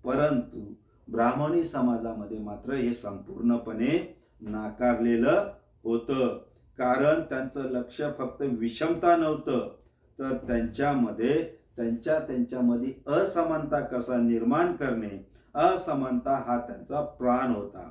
परंतु ब्राह्मणी समाजामध्ये मात्र हे संपूर्णपणे नाकारलेलं होतं. कारण त्यांचं लक्ष फक्त विषमता नव्हतं, तर त्यांच्यामध्ये असमानता कसा निर्माण करणे, असमानता हा त्यांचा प्राण होता.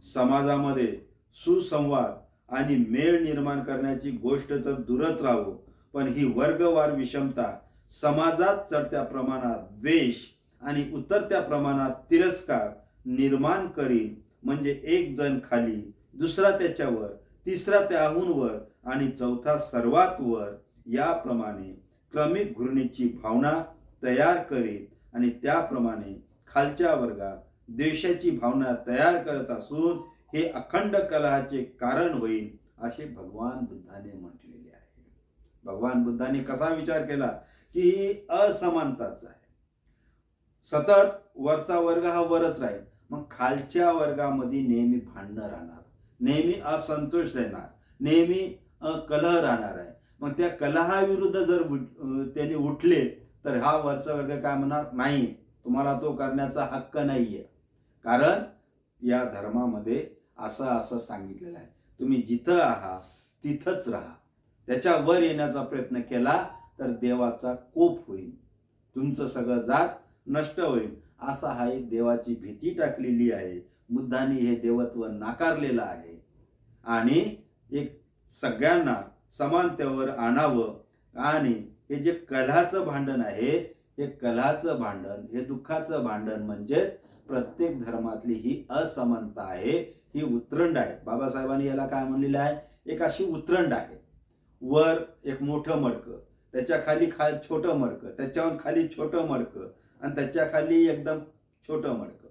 समाजामध्ये सुसंवाद आणि मेळ निर्माण करण्याची गोष्ट तर दूरच राहो, पण ही वर्गवार विषमता समाजात चढत्या प्रमाणात द्वेष आणि उतरत्या प्रमाणात तिरस्कार निर्माण करीन. म्हणजे एक जण खाली, दुसरा त्याच्यावर, तिसरा त्याहून वर आणि चौथा सर्वात वर, याप्रमाणे क्रमिक घृणेची भावना तयार करीत आणि त्याप्रमाणे खालच्या वर्गात द्वेषाची भावना तयार करत असून हे अखंड कलहाचे कारण होईल, असे भगवान बुद्धाने म्हटलेले आहे. भगवान बुद्धाने कसा विचार केला की ही असमानताच आहे. सतत वरचा वर्ग हा वरच राहील, मग खालच्या वर्गामध्ये नेहमी भांडणं राहणार, नेहमी असंतोष राहणार, नेहमी कलह राहणार आहे. मग त्या कलहाविरुद्ध जर त्यांनी उठले तर हा वरचा वर्ग काय म्हणणार? नाही, तुम्हाला तो करण्याचा हक्क नाहीये. कारण या धर्मामध्ये असं सांगितलेलं आहे, तुम्ही जिथं आहात तिथंच राहा. त्याच्या वर येण्याचा प्रयत्न केला तर देवाचा कोप होईल, तुमचं सगळं जात नष्ट होईल. असा हा एक देवाची भीती टाकलेली आहे. बुद्धाने हे देवत्व नाकारलेलं आहे आणि एक सगळ्यांना समानतेवर आणावं. आणि हे जे कलहाचं भांडण आहे, हे कलहाचं भांडण, हे दुःखाचं भांडण म्हणजेच प्रत्येक धर्मातली ही असमानता आहे, ही उतरंड आहे. बाबासाहेबांनी याला काय म्हणलेलं आहे? एक अशी उतरंड आहे. वर एक मोठं मडकं, त्याच्या खाली छोटं मडकं, त्याच्यावर खाली छोटं मडकं आणि त्याच्या खाली एकदम छोटं मडकं.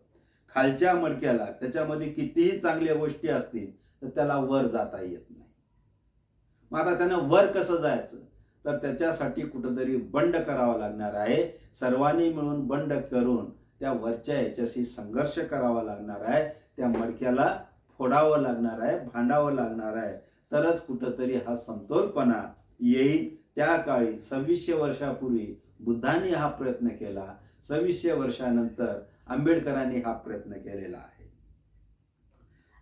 खालच्या मडक्याला त्याच्यामध्ये कितीही चांगल्या गोष्टी असतील तर त्याला वर जाता येत नाही. मग आता त्यानं वर कसं जायचं? तर त्याच्यासाठी कुठंतरी बंड करावा लागणार आहे. सर्वांनी मिळून बंड करून त्या वरच्या याच्याशी संघर्ष करावा लागणार आहे. त्या मडक्याला फोडावं लागणार आहे, भांडावं लागणार आहे, तरच कुठंतरी हा समतोलपणा येईल. त्या काळी 2600 वर्षापूर्वी बुद्धांनी हा प्रयत्न केला, 2600 वर्षानंतर आंबेडकरांनी हा प्रयत्न केलेला आहे.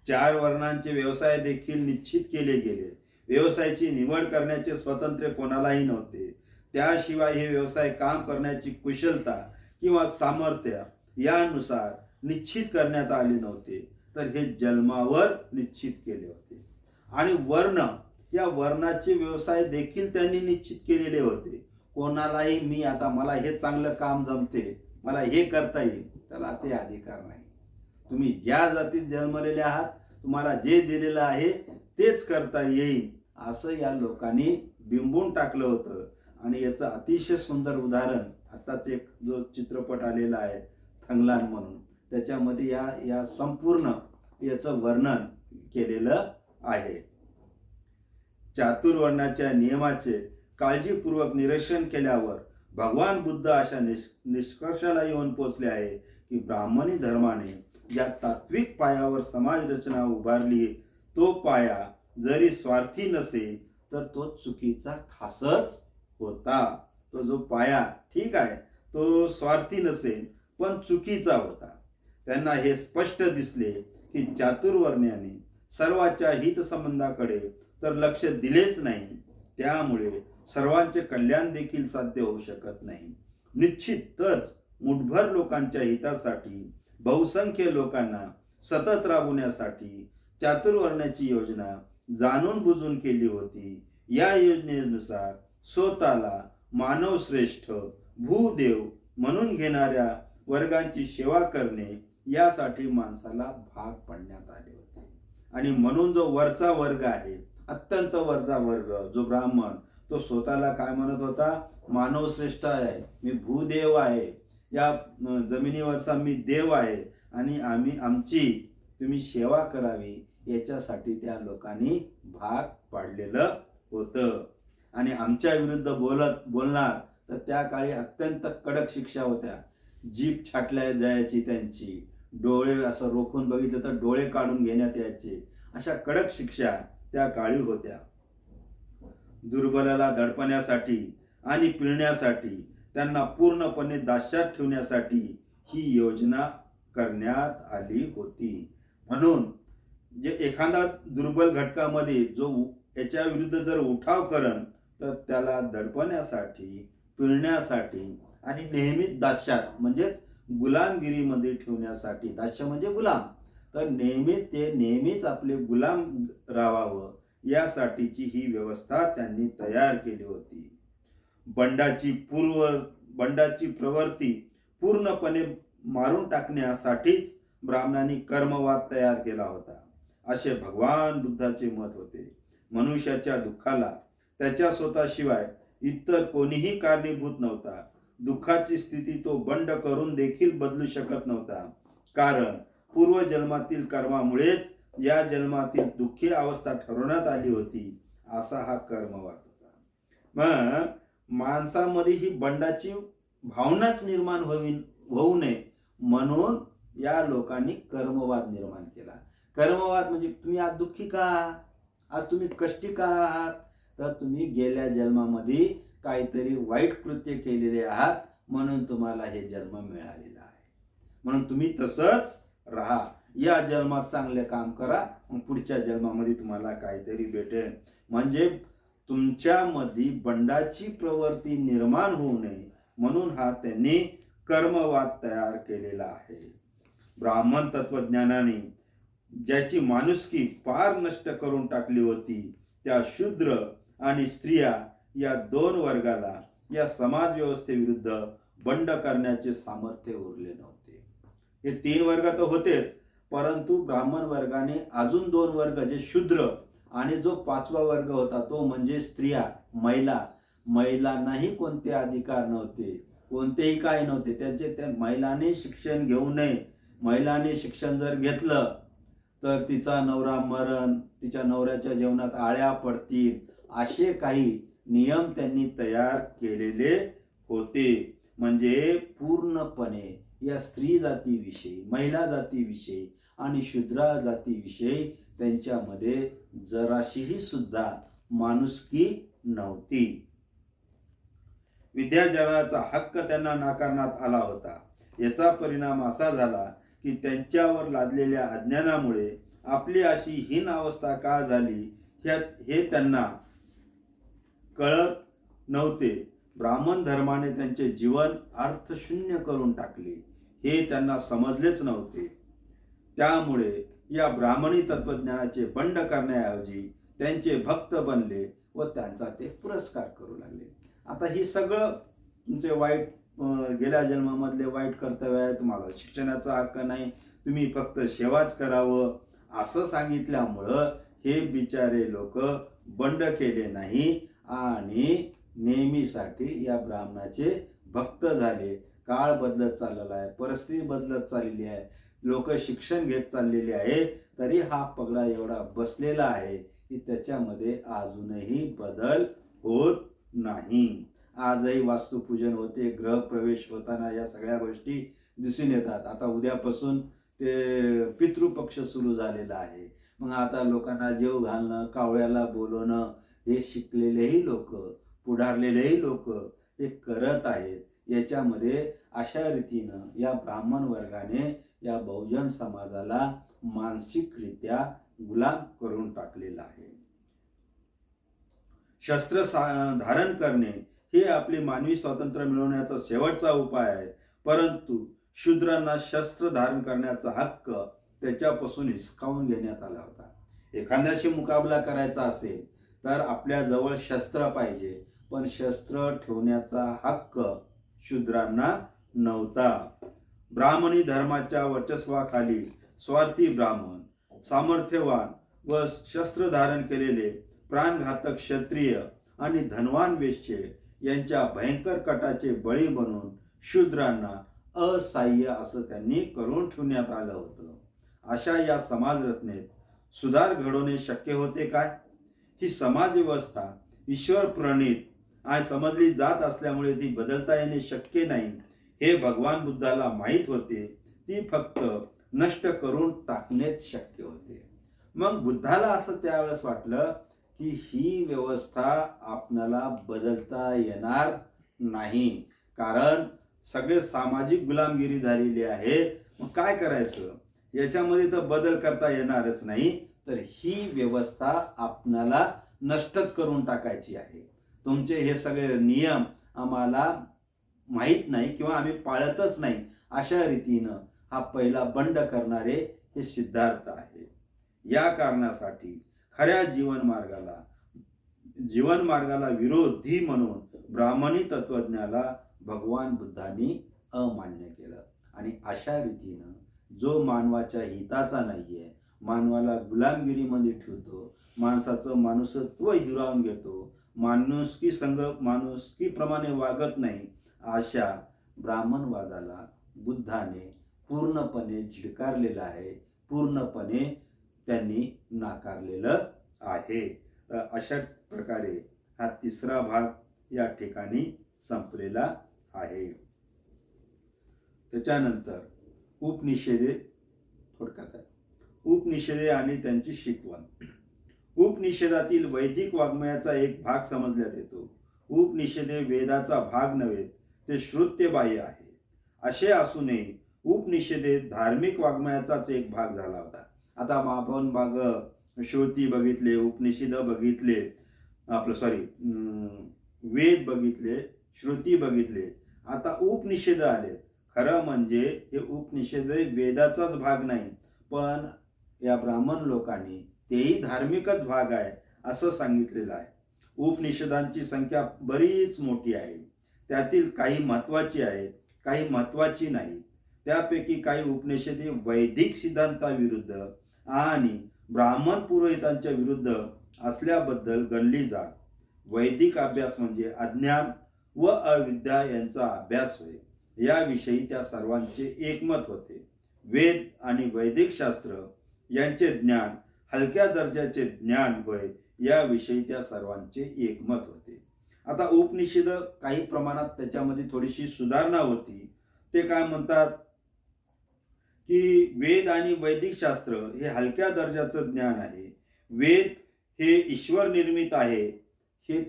4 वर्णांचे व्यवसाय देखील निश्चित केले गेले. व्यवसायाची निवड करण्याचे स्वातंत्र्य कोणालाही नव्हते. त्याशिवाय हे व्यवसाय काम करण्याची कुशलता किंवा सामर्थ्य यानुसार निश्चित करण्यात आले नव्हते, तर हे जन्मावर निश्चित केले होते. आणि वर्ण, या वर्णाचे व्यवसाय देखील त्यांनी निश्चित केलेले होते. कोणालाही आता मला हे चांगलं काम जमते, मला हे करता येईल, त्याला ते अधिकार नाही. तुम्ही ज्या जातीत जन्मलेले आहात तुम्हाला जे दिलेलं आहे तेच करता येईल असं या लोकांनी बिंबून टाकलं होतं. आणि याचं अतिशय सुंदर उदाहरण आताच एक जो चित्रपट आलेला आहे थंगलान म्हणून, त्याच्यामध्ये या संपूर्ण याचं वर्णन केलेलं आहे. चातुर्वर्ण्याच्या नियमाचे काळजीपूर्वक निरीक्षण केल्यावर भगवान बुद्ध अशा निष्कर्षाला येऊन पोचले आहे की ब्राह्मणी धर्माने ज्या तात्विक पायावर समाज रचना उभारली, तो पाया जरी स्वार्थी नसेल तर तो चुकीचा खासच होता. तो जो पाया ठीक आहे तो स्वार्थी नसेल पण चुकीचा होता. त्यांना हे स्पष्ट दिसले की चातुर्वर्ण्याने सर्वांच्या हितसंबंधाकडे तर लक्ष दिलेच नाही, त्यामुळे सर्वांचे कल्याण देखील साध्य होऊ शकत नाही. निश्चितच मुठभर लोकांच्या हितासाठी बहुसंख्य लोकांना सतत राबवण्यासाठी चातुर्वर्ण्याची योजना जाणून बुजून केली होती. या योजनेनुसार स्वतःला मानवश्रेष्ठ भूदेव म्हणून घेणाऱ्या वर्गांची सेवा करणे यासाठी माणसाला भाग पाडण्यात आले होते. आणि म्हणून जो वरचा वर्ग आहे, अत्यंत वरचा वर्ग जो ब्राह्मण, तो स्वतःला काय म्हणत होता, मानवश्रेष्ठ आहे, मी भूदेव आहे, या जमिनीवरचा मी देव आहे आणि आमची तुम्ही सेवा करावी याच्यासाठी त्या लोकांनी भाग पाडलेलं होतं. आणि आमच्या विरुद्ध बोलणार तर त्या काळी अत्यंत कडक शिक्षा होत्या. जीभ छाटल्या जायची, त्यांची डोळे असं रोखून बघितलं तर डोळे काढून घेण्यात यायचे. अशा कडक शिक्षा त्या काळी होत्या. दुर्बलाला दडपण्यासाठी आणि पिळण्यासाठी, त्यांना पूर्णपणे दास्यात ठेवण्यासाठी ही योजना करण्यात आली होती. म्हणून जे एखादा दुर्बल घटकामध्ये जो याच्या विरुद्ध जर उठाव करण तर त्याला दडपण्यासाठी, पिळण्यासाठी आणि नेहमीच दास्यात म्हणजेच गुलामगिरीमध्ये ठेवण्यासाठी, दास्य म्हणजे गुलाम, तर नेहमीच आपले गुलाम राहावं यासाठीची ही व्यवस्था त्यांनी तयार केली होती. बंडाची प्रवृत्ती पूर्णपणे मारून टाकण्यासाठीच ब्राह्मणांनी कर्मवाद तयार केला होता असे भगवान बुद्धाचे मत होते. मनुष्याच्या दुःखाला त्याच्या स्वतःशिवाय इतर कोणीही कारणीभूत नव्हता. दुःखाची स्थिती तो बंड करून देखील बदलू शकत नव्हता, कारण पूर्वजन्मातील कर्मामुळेच या जन्मातील दुःखी अवस्था ठरवण्यात आली होती, असा हा कर्मवाद होता. मग माणसामध्ये ही बंडाची भावनाच निर्माण होऊ नये म्हणून या लोकांनी कर्मवाद निर्माण केला. कर्मवाद म्हणजे तुम्ही आज दुःखी का, आज तुम्ही कष्टी का आहात, तर तुम्ही गेल्या जन्मामध्ये काहीतरी वाईट कृत्य केलेले आहात म्हणून तुम्हाला हे जन्म मिळालेला आहे. म्हणून तुम्ही तसंच राहा, या जन्मात चांगले काम करा, मग पुढच्या जन्मामध्ये तुम्हाला काहीतरी भेटेल. म्हणजे तुमच्यामध्ये बंडाची प्रवृत्ती निर्माण होऊ नये म्हणून हा त्यांनी कर्मवाद तयार केलेला आहे. ब्राह्मण तत्वज्ञानाने ज्याची माणुसकी पार नष्ट करून टाकली होती, त्या शूद्र आणि स्त्रिया या दोन वर्गाला या समाज व्यवस्थेविरुद्ध बंड करण्याचे सामर्थ्य उरले नव्हते. हे तीन वर्ग तर होतेच, परंतु ब्राह्मण वर्गाने अजून दोन वर्ग जे शूद्र आणि जो पाचवा वर्ग होता तो म्हणजे स्त्रिया, महिलांनाही कोणते अधिकार नव्हते, कोणतेही काय नव्हते. त्या महिलांनी शिक्षण घेऊ नये, महिलांनी शिक्षण जर घेतलं तर तिचा नवरा मरण, तिच्या नवऱ्याच्या जीवनात आळ्या पडतील, असे काही नियम त्यांनी तयार केलेले होते. म्हणजे पूर्णपणे या स्त्री जातीविषयी, महिला जातीविषयी आणि शूद्र जातीविषयी त्यांच्यामध्ये जराशीही सुद्धा माणुसकी नव्हती. विद्यार्जनाचा हक्क त्यांना नाकारण्यात आला होता. याचा परिणाम असा झाला की त्यांच्यावर लादलेल्या अज्ञानामुळे आपली अशी हीन अवस्था का झाली हे त्यांना कळत नव्हते. ब्राह्मण धर्माने त्यांचे जीवन अर्थशून्य करून टाकले हे त्यांना समजलेच नव्हते. त्यामुळे या ब्राह्मणी तत्वज्ञानाचे बंड करण्याऐवजी त्यांचे भक्त बनले व त्यांचा ते पुरस्कार करू लागले. आता ही सगळं तुमचे वाईट गेल्या जन्मामधले वाईट कर्तव्य आहे, तुम्हाला शिक्षणाचा हक्क नाही, तुम्ही फक्त सेवाच करावं असं सांगितल्यामुळं हे बिचारे लोक बंड केले नाही आणि नेहमीसाठी या ब्राह्मणाचे भक्त झाले. काळ बदलत चाललेला आहे, परिस्थिती बदलत चाललेली आहे, लोक शिक्षण घेत चाललेले आहे, तरी हा पगडा एवढा बसलेला आहे की त्याच्यामध्ये अजूनही बदल होत नाही. आजही वास्तुपूजन होते, ग्रहप्रवेश होताना या सगळ्या गोष्टी दिसून येतात. आता उद्यापासून ते पितृपक्ष सुरू झालेला आहे. मग आता लोकांना जेव घालणं, कावळ्याला बोलवणं हे शिकलेलेही लोक, पुढारलेलेही लोक हे करत आहेत. याच्यामध्ये अशा रीतीनं या ब्राह्मण वर्गाने या बहुजन समाजाला मानसिकरित्या गुलाम करून टाकलेला आहे. शस्त्र धारण करणे हे आपले मानवी स्वातंत्र्य मिळवण्याचा शेवटचा उपाय आहे, परंतु शूद्रांना शस्त्र धारण करण्याचा हक्क त्याच्यापासून हिसकावून घेण्यात आला होता. एखाद्याशी मुकाबला करायचा असेल तर आपल्या जवळ शस्त्र पाहिजे, पण शस्त्र ठेवण्याचा हक्क शूद्रांना नव्हता. ब्राह्मणी धर्माच्या वर्चस्वाखाली स्वार्थी ब्राह्मण, सामर्थ्यवान व शस्त्र धारण केलेले प्राणघातक क्षत्रिय आणि धनवान वेश्ये यांच्या भयंकर कटाचे बळी बनून शूद्रांना असहाय्य असं त्यांनी करून ठेवण्यात आलं होतं. अशा या समाज रचनेत सुधार घडवणे शक्य होते काय? ही समाज व्यवस्था ईश्वर प्रणीत आणि समजली जात असल्यामुळे ती बदलता येणे शक्य नाही हे भगवान बुद्धाला माहीत होते. ती फक्त नष्ट करून टाकणेच शक्य होते. मग बुद्धाला असं त्यावेळेस वाटलं की ही व्यवस्था आपल्याला बदलता येणार नाही, कारण सगळे सामाजिक गुलामगिरी झालेली आहे. मग काय करायचं? याच्यामध्ये तर बदल करता येणारच नाही, तर ही व्यवस्था आपल्याला नष्टच करून टाकायची आहे. तुमचे हे सगळे नियम आम्हाला माहीत नाही किंवा आम्ही पाळतच नाही, अशा रीतीनं हा पहिला बंड करणारे हे सिद्धार्थ आहे. या कारणासाठी खऱ्या जीवनमार्गाला विरोधी म्हणून ब्राह्मणी तत्वज्ञाला भगवान बुद्धांनी अमान्य केलं. आणि अशा रीतीनं जो मानवाच्या हिताचा नाहीये, मानवाला गुलामगिरीमध्ये ठेवतो, माणसाचं माणुसत्व हिरावून घेतो, माणुसकीप्रमाणे वागत नाही, अशा ब्राह्मणवादाला बुद्धाने पूर्णपणे झिडकारलेलं आहे, पूर्णपणे त्यांनी नाकारलेलं आहे. अशा प्रकारे हा तिसरा भाग या ठिकाणी संपलेला आहे. त्याच्यानंतर उपनिषदे थोडक्यात आहे. उपनिषदे आणि त्यांची शिकवण. उपनिषदातील वैदिक वाङ्मयाचा एक भाग समजण्यात येतो. उपनिषदे वेदाचा भाग नव्हे, ते श्रुत्यबाह्य आहे. असे असूनही उपनिषदे धार्मिक वाङ्मयाचाच एक भाग झाला होता. आता आपण भाग श्रुती बघितले, उपनिषद बघितले, वेद बघितले, श्रुती बघितले, आता उपनिषद आले. खरं म्हणजे हे उपनिषद वेदाचाच भाग नाही, पण या ब्राह्मण लोकांनी तेही धार्मिकच भाग आहे असं सांगितलेलं आहे. उपनिषदांची संख्या बरीच मोठी आहे. त्यातील काही महत्त्वाची आहेत, काही महत्त्वाची नाही. त्यापैकी काही उपनिषदे वैदिक सिद्धांताविरुद्ध आणि ब्राह्मण पुरोहितांच्या विरुद्ध असल्याबद्दल गणली जात. वैदिक अभ्यास म्हणजे अज्ञान व अविद्या यांचा अभ्यास होय, याविषयी त्या सर्वांचे एकमत होते. वेद आणि वैदिक शास्त्र यांचे ज्ञान हलक्या दर्जाचे ज्ञान होय, याविषयी त्या सर्वांचे एकमत होते. आता उपनिषद काही प्रमाणात त्याच्यामध्ये थोडीशी सुधारणा होती. ते काय म्हणतात की वेद आणि वैदिक शास्त्र हे हलक्या दर्जाचं ज्ञान आहे. वेद हे ईश्वर निर्मित आहे हे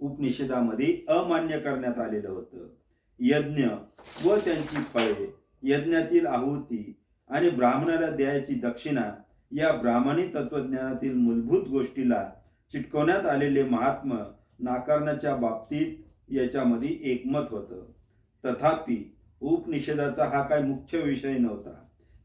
उपनिषदामध्ये अमान्य करण्यात आलेलं होतं. यज्ञ व त्यांची फळे, यज्ञातील आहुती आणि ब्राह्मणाला द्यायची दक्षिणा या ब्राह्मणी तत्वज्ञानातील मूलभूत गोष्टीला चिटकवण्यात आलेले महात्म नाकारण्याच्या बाबतीत याच्यामध्ये एकमत होतं. तथापि उपनिषदाचा हा काही मुख्य विषय नव्हता.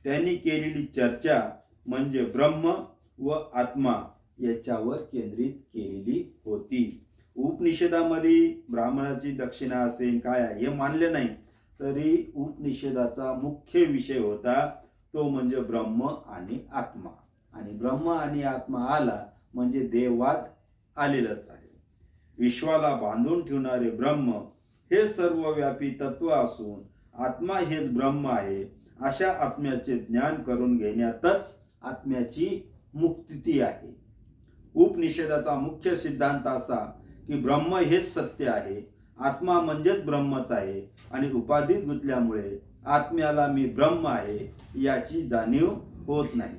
त्यांनी केलेली चर्चा म्हणजे ब्रह्म व आत्मा याच्यावर केंद्रित केलेली होती. उपनिषदामध्ये ब्राह्मणाची दक्षिणा असेल काय हे मानले नाही, तरी उपनिषदाचा मुख्य विषय होता तो म्हणजे ब्रह्म आणि आत्मा. आणि ब्रह्म आणि आत्मा आला म्हणजे देववाद आलेलंच आहे. विश्वाला बांधून ठेवणारे ब्रह्म हे सर्वव्यापी तत्व असून आत्मा हेच ब्रह्म आहे अशा आत्म्याचे ज्ञान करून घेण्यातच आत्म्याची मुक्ती आहे. उपनिषदाचा मुख्य सिद्धांत असा की ब्रह्म हेच सत्य आहे, आत्मा म्हणजेच ब्रह्मच आहे आणि उपाधीत गुंतल्यामुळे आत्म्याला मी ब्रह्म आहे याची जाणीव होत नाही.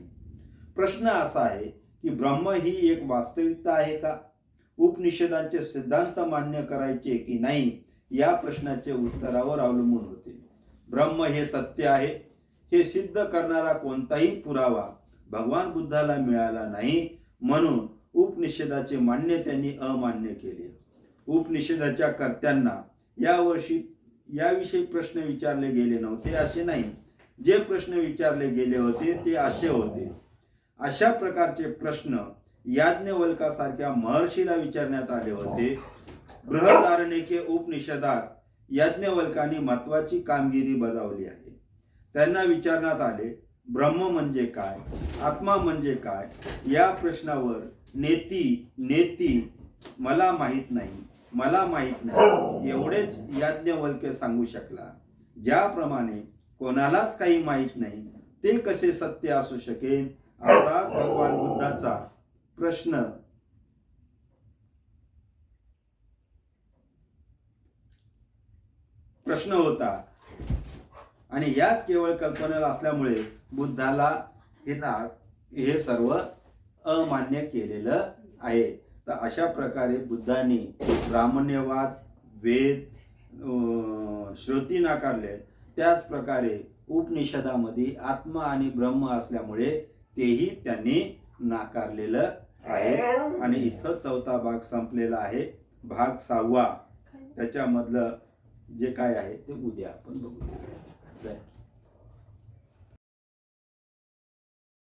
प्रश्न असा आहे की ब्रह्म ही एक वास्तविकता आहे का? उपनिषदांचे सिद्धांत मान्य करायचे की नाही या प्रश्नाचे उत्तरावर अवलंबून होते. ब्रह्म हे सत्य आहे हे सिद्ध करणारा कोणताही पुरावा भगवान बुद्धाला मिळाला नाही, म्हणून उपनिषदाचे मान्य त्यांनी अमान्य केले. उपनिषदाच्या कर्त्यांना याविषयी प्रश्न विचारले गेले नव्हते असे नाही. जे प्रश्न विचारले गेले होते ते असे होते. अशा प्रकारचे प्रश्न याज्ञवल्कासारख्या महर्षीला विचारण्यात आले होते. बृहदारण्यके उपनिषदात याज्ञवल्कांनी महत्वाची कामगिरी बजावली आहे. त्यांना विचारण्यात आले, ब्रह्म म्हणजे काय, आत्मा म्हणजे काय या प्रश्नावर नेती मला माहित नाही एवढेच याज्ञवल्क्य सांगू शकला. ज्याप्रमाणे कोणालाच काही माहित नाही ते कसे सत्य असू शकेल असा भगवान बुद्धाचा प्रश्न होता आणि याच केवळ कल्पनेला असल्यामुळे बुद्धाला हे सर्व अमान्य केलेलं आहे. तर अशा प्रकारे बुद्धांनी ब्राह्मण्यवाद, वेद, श्रुती नाकारले. त्याच प्रकारे उपनिषदामध्ये आत्मा आणि ब्रह्म असल्यामुळे तेही त्यांनी नाकारलेलं आहे. आणि इथं 4था भाग संपलेला आहे. भाग 6वा त्याच्यामधलं जे काय आहे ते उद्या आपण बघूया.